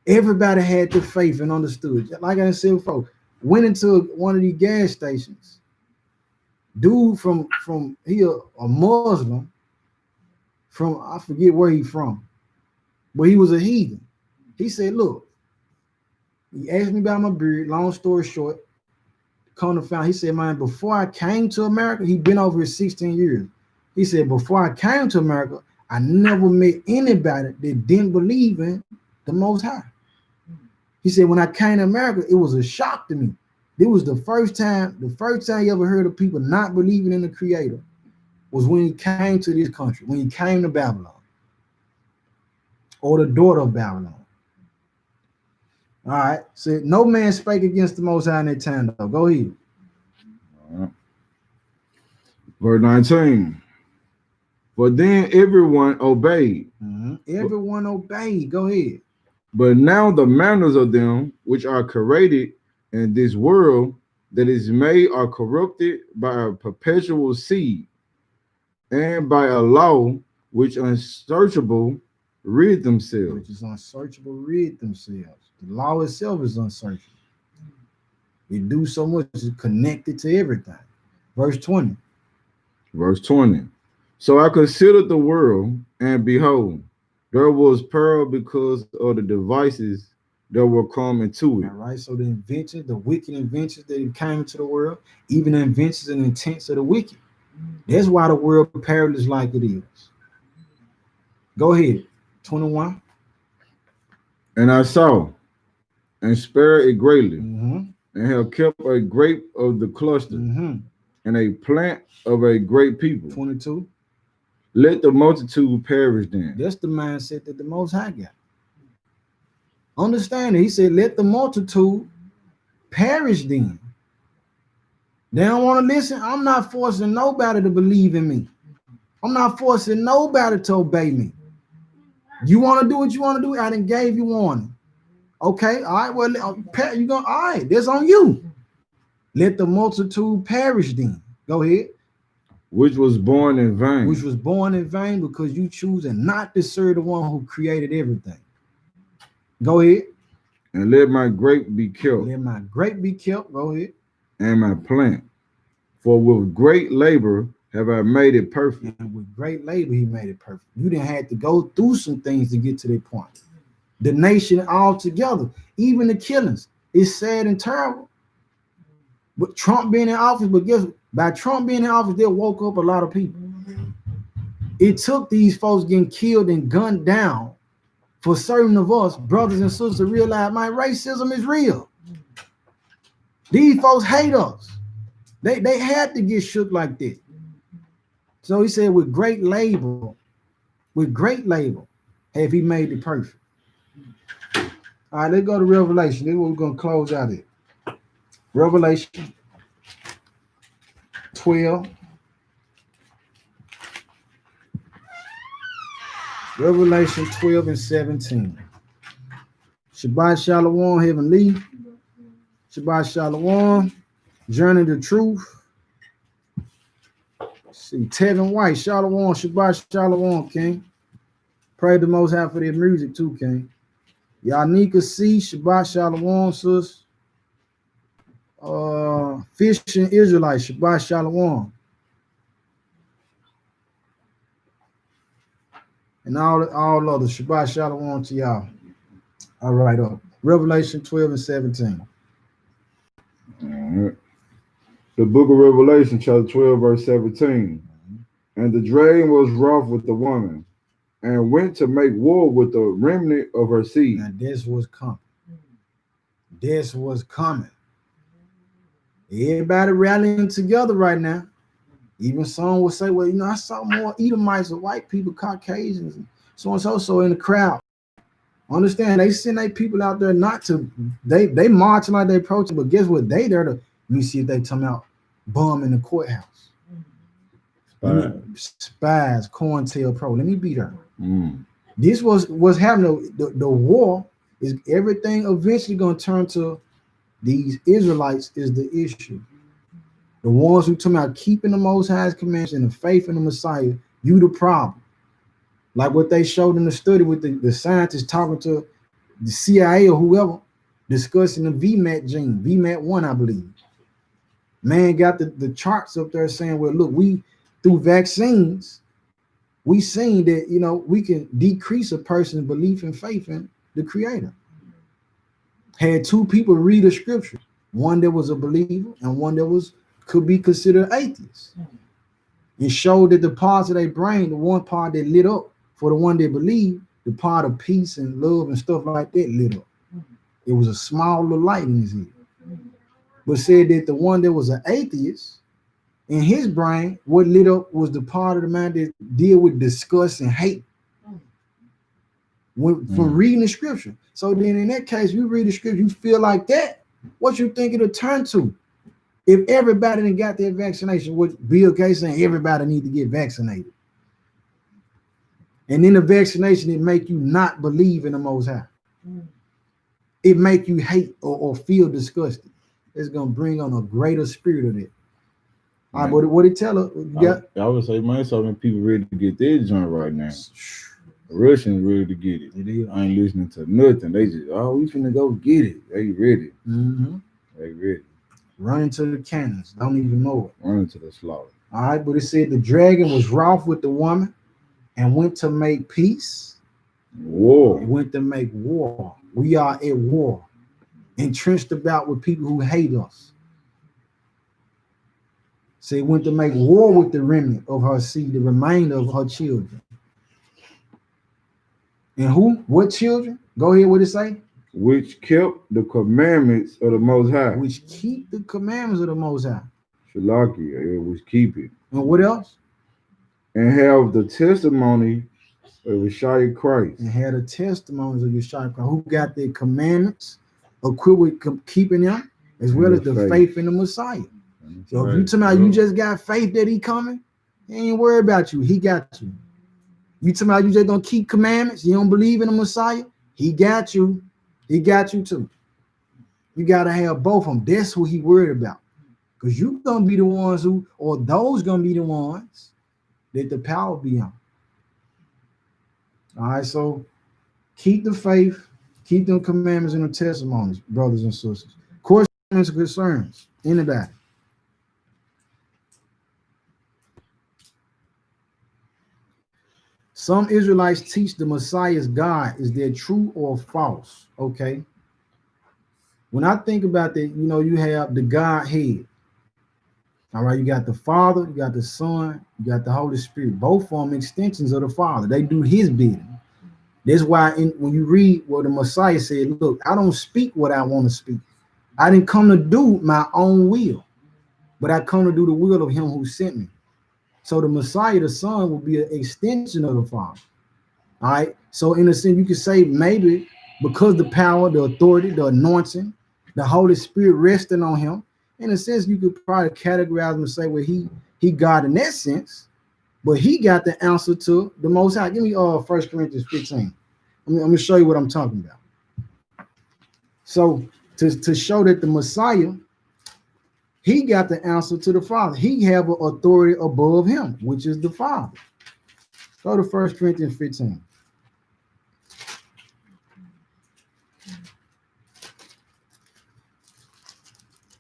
Everybody had the faith and understood. Like I said before, went into one of these gas stations. Dude from here, a Muslim, from I forget where he from, but he was a heathen. He said, look, he asked me about my beard, long story short, come to find, he said, man, before I came to America, he'd been over here 16 years. He said, before I came to America, I never met anybody that didn't believe in the Most High. He said, when I came to America, it was a shock to me. It was the first time you ever heard of people not believing in the Creator was when he came to this country, when he came to Babylon, or the daughter of Babylon. All right, said no man spake against the Most High in that time, though. Go ahead. Verse 19. For then everyone obeyed. Mm-hmm. Everyone obeyed. Go ahead. But now the manners of them which are created in this world that is made are corrupted by a perpetual seed, and by a law which unsearchable rid themselves. Which is unsearchable rid themselves. The law itself is unsearchable. It do so much, it's connected to everything. Verse 20. Verse 20. So I considered the world, and behold, there was peril because of the devices that were come into it. All right, so the inventions, the wicked inventions that came into the world, even the inventions and intents of the wicked. That's why the world perilous like it is. Go ahead. 21. And I saw and spared it greatly, Mm-hmm. and have kept a grape of the cluster, Mm-hmm. and a plant of a great people. 22. Let the multitude perish then. That's the mindset that the Most High got. Understand it. He said, let the multitude perish then. They don't want to listen. I'm not forcing nobody to believe in me. I'm not forcing nobody to obey me. You want to do what you want to do? I done gave you warning. Okay, all right, well, you go, all right, that's on you. Let the multitude perish then. Go ahead. Which was born in vain. Which was born in vain because you choosing not to serve the one who created everything. Go ahead. And let my grape be kept. Let my grape be kept. Go ahead. And my plant. For with great labor have I made it perfect. And with great labor, he made it perfect. You didn't have to go through some things to get to that point. The nation altogether, even the killings, it's sad and terrible. But Trump being in office, but guess what? By Trump being in office, they woke up a lot of people. It took these folks getting killed and gunned down for certain of us, brothers and sisters, to realize my racism is real. These folks hate us. They had to get shook like this. So he said, with great labor, have he made it perfect. All right, let's go to Revelation. This is what we're gonna close out at. Revelation 12. Revelation 12 and 17. Shabbat Shalom, Heavenly. Shabbat Shalom. Journey to Truth. See, Tevin White, Shalom, Shabbat Shalom, King. Pray the Most High for their music too, King. Yanika C, Shabbat Shalom, sis. Fishing Israelite, Shabbat Shalom. And all others, Shabbat Shalom to y'all. All right, up. Revelation 12 and 17. All right. The book of Revelation, chapter 12, verse 17. And the dragon was wroth with the woman, and went to make war with the remnant of her seed. Now this was coming. This was coming. Everybody rallying together right now. Even some will say, well, I saw more Edomites or white people, Caucasians, and so and so in the crowd. Understand, they send their people out there not to, they marching like they approaching, but guess what? They there to, let me see if they come out bum in the courthouse. Spies, COINTELPRO. Let me be there. This was happening. The war is everything eventually going to turn to these Israelites is the issue. The ones who talking about keeping the Most High's commands and the faith in the Messiah, you the problem. Like what they showed in the study with the scientists talking to the CIA or whoever, discussing the VMAT gene, VMAT1, I believe. Man got the charts up there saying, well, look, we through vaccines, we seen that, we can decrease a person's belief and faith in the Creator. Had two people read a scripture, one that was a believer and one that could be considered atheist. It showed that the parts of their brain, the one part that lit up for the one that believed, the part of peace and love and stuff like that lit up. It was a small little light in his head. But said that the one that was an atheist, in his brain, what lit up was the part of the mind that deal with disgust and hate from reading the scripture. So then in that case, you read the scripture, you feel like that, what you think it'll turn to? If everybody done got their vaccination, what Bill Gates saying everybody need to get vaccinated. And then the vaccination, it make you not believe in the Most High. It make you hate or feel disgusted. It's going to bring on a greater spirit of it. All right, but what it tell her? I would say, man, so many people ready to get their joint right now. The Russians ready to get it. I ain't listening to nothing. They just, we finna go get it. They ready. They ready. Running to the cannons. Don't even know it. Running to the slaughter. All right, but it said the dragon was wroth with the woman and went to make peace. War. It went to make war. We are at war. Entrenched about with people who hate us. So it went to make war with the remnant of her seed, the remainder of her children. And who? What children? Go ahead, what it say? Which kept the commandments of the Most High. Which keep the commandments of the Most High. Shalakia, which keep it. And what else? And have the testimony of Yeshua Christ. And have the testimonies of Yeshua Christ. Who got their commandments, equipped with keeping them, as well as the faith in the Messiah. So if you talking about you just got faith that he coming, he ain't worried about you. He got you. You talking about you just don't keep commandments, you don't believe in the Messiah, he got you. He got you too. You got to have both of them. That's who he worried about. Because you going to be the ones those going to be the ones that the power be on. All right, so keep the faith, keep them commandments and the testimonies, brothers and sisters. Questions and concerns, anybody? Some Israelites teach the Messiah's God. Is there true or false? Okay. When I think about that, you have the Godhead. All right, you got the Father, you got the Son, you got the Holy Spirit. Both form extensions of the Father. They do his bidding. That's why when you read what the Messiah said, look, I don't speak what I want to speak. I didn't come to do my own will, but I come to do the will of him who sent me. So the Messiah, the Son, will be an extension of the Father. All right. So in a sense, you could say maybe because the power, the authority, the anointing, the Holy Spirit resting on him. In a sense, you could probably categorize him and say, well, he God in that sense, but he got the answer to the Most High. Give me 1 Corinthians 15. I'm gonna show you what I'm talking about. So to show that the Messiah, he got the answer to the Father. He have an authority above him, which is the Father. Go to 1 Corinthians 15.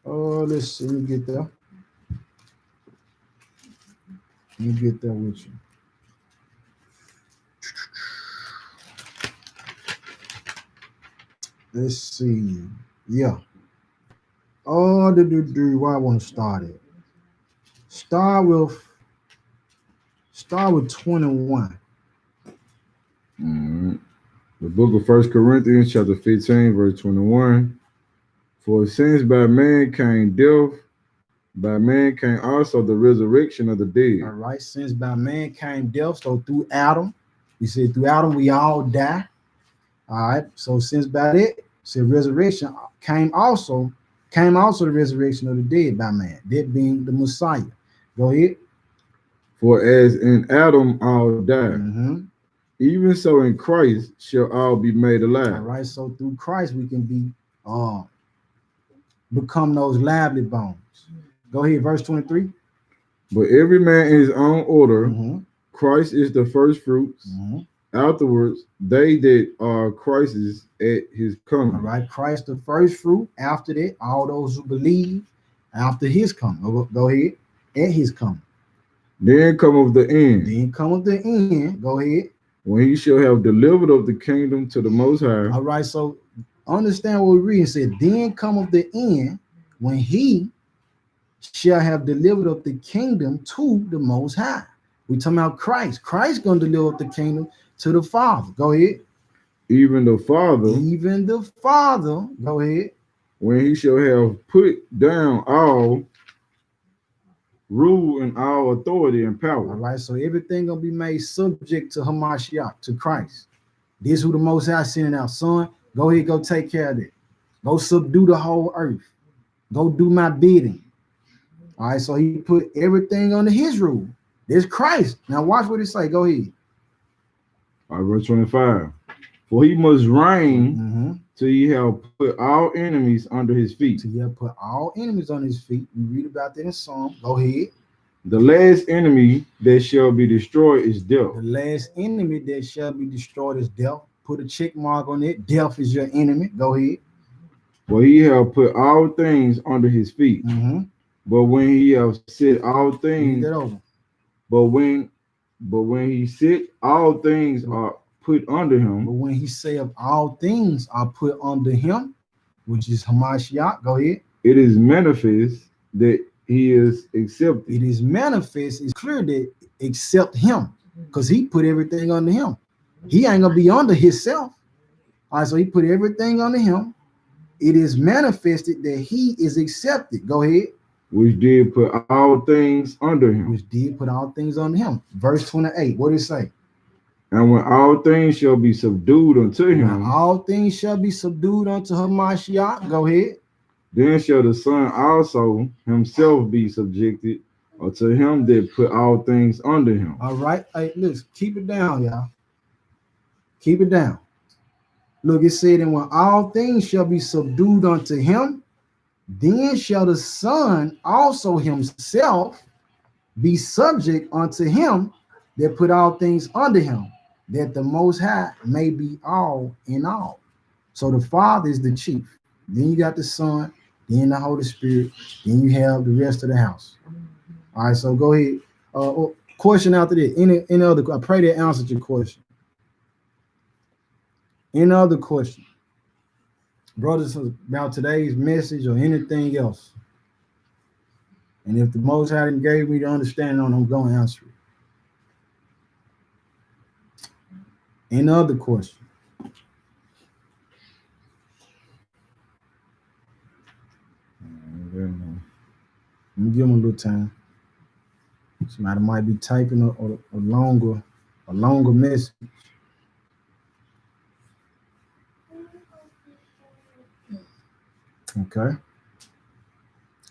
Oh, let's see. Let me get there. Let me get there with you. Let's see. Yeah. Oh, where I want to start it. Start with 21. The book of 1 Corinthians, chapter 15, verse 21. For since by man came death, by man came also the resurrection of the dead. All right. Since by man came death, so through Adam, we said through Adam we all die. All right. So since by that, said resurrection came also the resurrection of the dead by man, that being the Messiah. Go ahead. For as in Adam all died, Mm-hmm. even so in Christ shall all be made alive. All right. So through Christ we can be become those lively bones. Go ahead, verse 23. But every man in his own order, Mm-hmm. Christ is the first fruits. Mm-hmm. Afterwards, they that are Christ's at his coming. All right, Christ the first fruit. After that, all those who believe after his coming. Go ahead, at his coming. Then cometh the end. Then cometh the end. Go ahead. When he shall have delivered up the kingdom to the Most High. All right, so understand what we read. It said, then cometh the end when he shall have delivered up the kingdom to the Most High. We talking about Christ. Christ gonna deliver up the kingdom to the Father. Go ahead. Even the Father. Even the Father. Go ahead. When he shall have put down all rule and all authority and power. All right, so everything gonna be made subject to Hamashiach, to Christ. This who the Most High sending out. Son, go ahead, go take care of it. Go subdue the whole earth. Go do my bidding. All right, so he put everything under his rule. There's Christ. Now watch what it say. Go ahead. All right, verse 25. For he must reign till he have put all enemies under his feet. Till he have put all enemies on his feet. We read about that in Psalm. Go ahead. The last enemy that shall be destroyed is death. The last enemy that shall be destroyed is death. Put a check mark on it. Death is your enemy. Go ahead. For he have put all things under his feet. But when he have set all things, but when he set all things are put under him. But when he said all things are put under him, which is Hamashiach, go ahead. It is manifest that he is accepted. It is manifest, it's clear that accept him, because he put everything under him. He ain't gonna be under himself. All right, so he put everything under him. It is manifested that he is accepted. Go ahead. Which did put all things under him. Which did put all things under him. Verse 28, what did it say? And when all things shall be subdued unto him. When all things shall be subdued unto Hamashiach. Go ahead. Then shall the Son also himself be subjected unto him that put all things under him. All right. Hey, listen, keep it down, y'all. Keep it down. Look, it said, and when all things shall be subdued unto him, then shall the Son also himself be subject unto him that put all things under him, that the Most High may be all in all. So the Father is the chief. Then you got the Son, then the Holy Spirit, then you have the rest of the house. All right, so go ahead. Question after that. Any other? I pray that answered your question. Any other question? Brothers, about today's message or anything else? And if the Most High gave me the understanding on, I'm going to answer it. Any other question? Let me give them a little time. Somebody might be typing a longer message. Okay.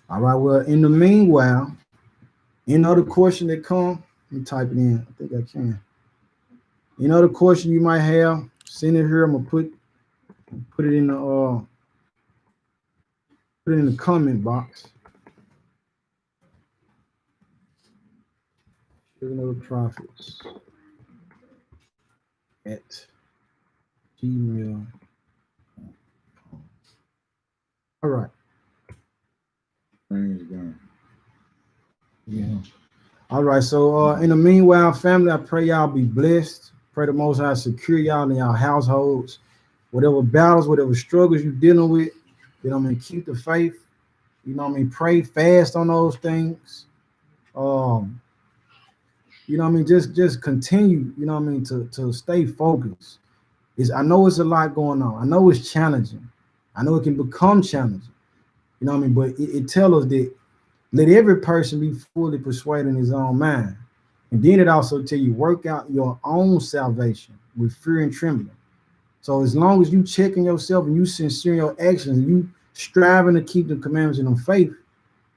All right. Well, in the meanwhile, any other question that come, let me type it in. I think I can. Any other question you might have, send it here. I'm gonna put it in the put it in the comment box. Sugar Prophets at Gmail. All right. Yeah. All right. So in the meanwhile, family, I pray y'all be blessed. Pray the Most High secure y'all in y'all households. Whatever battles, whatever struggles you're dealing with, you know what I mean, keep the faith. You know what I mean, pray fast on those things. You know what I mean, just continue, you know what I mean, to stay focused. I know it's a lot going on. I know it's challenging. I know it can become challenging. You know what I mean? But it tells us that let every person be fully persuaded in his own mind. And then it also tell you work out your own salvation with fear and trembling. So as long as you checking yourself and you sincere in your actions, and you striving to keep the commandments and the faith,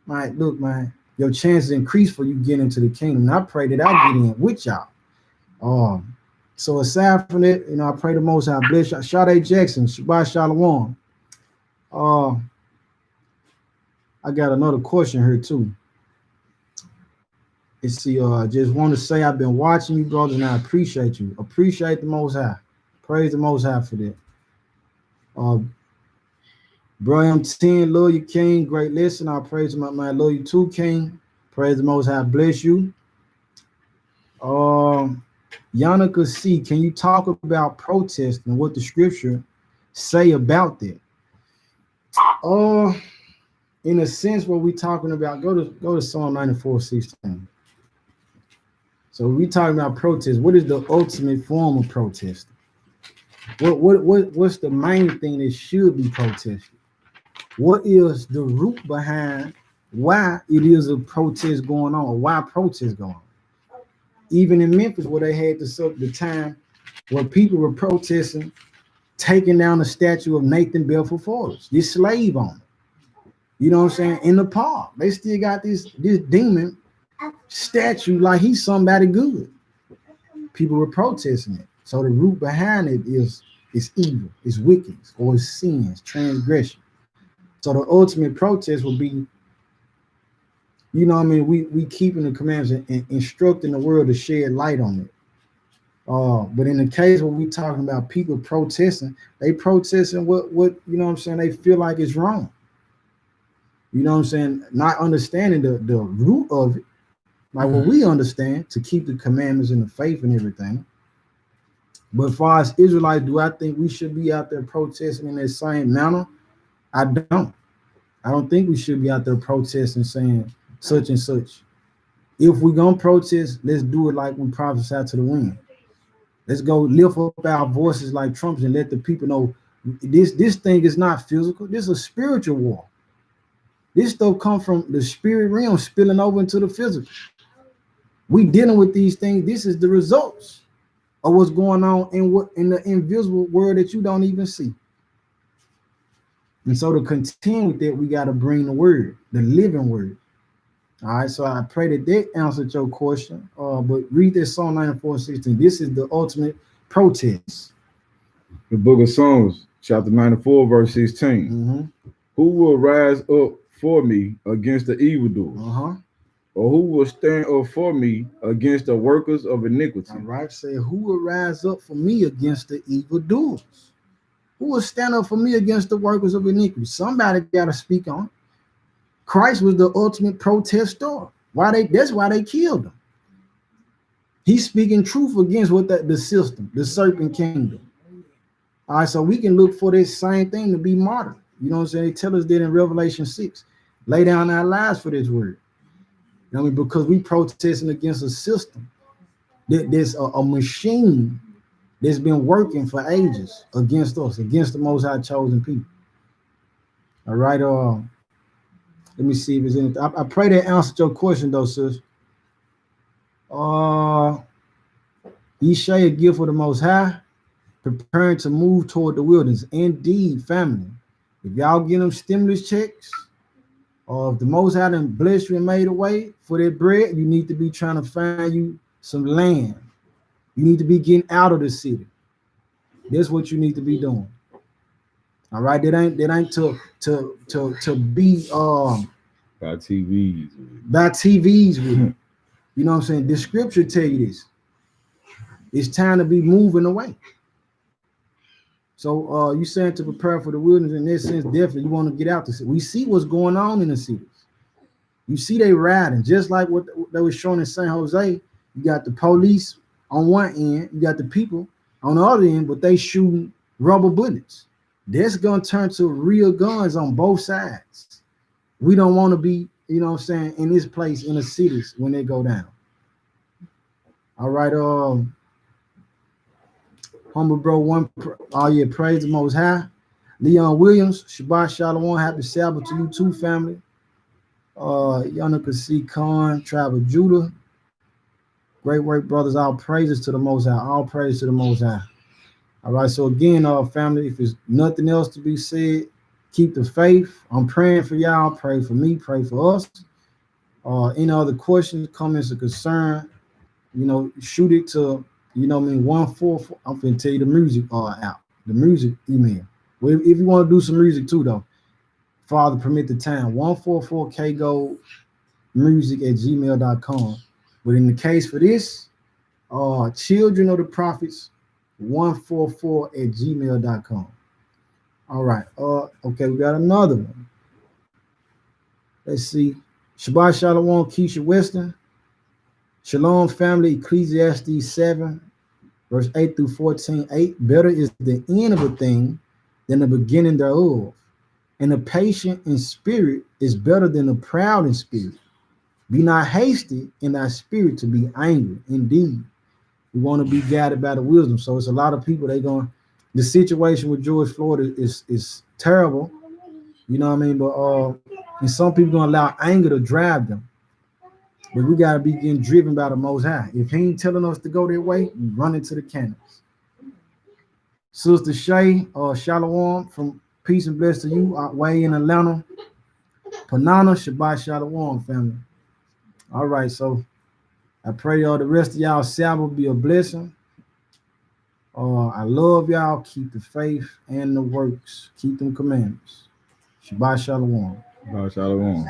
man, look, man, your chances increase for you getting into the kingdom. And I pray that I get in with y'all. So aside from that, you know, I pray the Most High bless y'all. Sade Jackson, Shabbat Shalom. I got another question here too. Let's see, I just want to say I've been watching you, brothers, and I appreciate you. Appreciate the Most High. Praise the Most High for that. Bro, I'm 10, love you, King. Great listen. I praise my love you too, King. Praise the Most High. Bless you. Yannicka C, can you talk about protest and what the scripture say about that? In a sense, what we're talking about, go to Psalm 94:16. So we talking about protest. What is the ultimate form of protest? What's the main thing that should be protested? What is the root behind why it is a protest going on, or why protest going on? Even in Memphis, where they had the time where people were protesting, taking down the statue of Nathan Bedford Forrest, this slave owner. You know what I'm saying? In the park, they still got this demon statue like he's somebody good. People were protesting it. So the root behind it is evil, it's wickedness, or it's sins, transgression. So the ultimate protest will be, you know what I mean, we keeping the commandments and instructing the world to shed light on it. But in the case where we talking about people protesting, they protesting what you know what I'm saying, they feel like it's wrong. You know what I'm saying? Not understanding the root of it, like what we understand, to keep the commandments and the faith and everything. But as far as Israelites, do I think we should be out there protesting in that same manner? I don't. I don't think we should be out there protesting saying such and such. If we're gonna protest, let's do it like we prophesy to the wind. Let's go lift up our voices like trumpets and let the people know this thing is not physical. This is a spiritual war. This stuff comes from the spirit realm spilling over into the physical. We dealing with these things. This is the results of what's going on in the invisible world that you don't even see. And so to contend with that, we got to bring the word, the living word. All right, so I pray that answered your question. But read this Psalm 94:16. This is the ultimate protest. The book of Psalms, chapter 94, verse 16. Who will rise up for me against the evildoers? Or who will stand up for me against the workers of iniquity? All right, say, who will rise up for me against the evildoers? Who will stand up for me against the workers of iniquity? Somebody got to speak on it. Christ was the ultimate protester. That's why they killed him. He's speaking truth against what the system, the serpent kingdom. All right, so we can look for this same thing to be martyred. You know what I'm saying? They tell us that in Revelation 6. Lay down our lives for this word. You know what I mean? Because we protesting against a system. There's a machine that's been working for ages against us, against the Most High chosen people. All right, let me see if there's anything. I pray that answered your question though, sis. Ye share a gift for the Most High, preparing to move toward the wilderness. Indeed, family. If y'all get them stimulus checks, or if the Most High done blessed you and made a way for that bread, you need to be trying to find you some land. You need to be getting out of the city. That's what you need to be doing. All right, that ain't to be by TVs. by TVs with it. You know what I'm saying? The scripture tell you this. It's time to be moving away. So you saying to prepare for the wilderness in this sense, definitely you want to get out the city. We see what's going on in the cities. You see they riding, just like what they were showing in San Jose. You got the police on one end, you got the people on the other end, but they shooting rubber bullets. That's gonna turn to real guns on both sides. We don't want to be, you know what I'm saying, in this place in the cities when they go down. All right, humble bro, all yeah, praise the Most High. Leon Williams, Shabbat Shalom, happy Sabbath to you too, family. Yannicka Khan, Tribe of Judah. Great work, brothers. All praises to the Most High. All praise to the Most High. All right, so again, family, if there's nothing else to be said, keep the faith. I'm praying for y'all. Pray for me. Pray for us. Any other questions, comments, or concern, shoot it to, 144. I'm finna tell you the music out. The music email. Well, if you want to do some music too, though, Father, permit the time. 144kgold music@gmail.com. But in the case for this, children of the prophets, 144@gmail.com. All right. Okay, we got another one. Let's see. Shabbat Shalom, Keisha Weston. Shalom, family. Ecclesiastes 7, verse 8 through 14. 8. Better is the end of a thing than the beginning thereof. And the patient in spirit is better than the proud in spirit. Be not hasty in thy spirit to be angry. Indeed, we want to be guided by the wisdom. So it's a lot of people, the situation with George Floyd is terrible. You know what I mean? But and some people gonna allow anger to drive them. But we gotta be getting driven by the Most High. If he ain't telling us to go that way, we run into the cannons. Sister Shay, Shalom, from peace and bless to you, way in Atlanta. Panana, Shabbat Shalom, family. All right, so I pray the rest of y'all Sabbath be a blessing. I love y'all. Keep the faith and the works. Keep them commandments. Shabbat Shalom. Shabbat Shalom.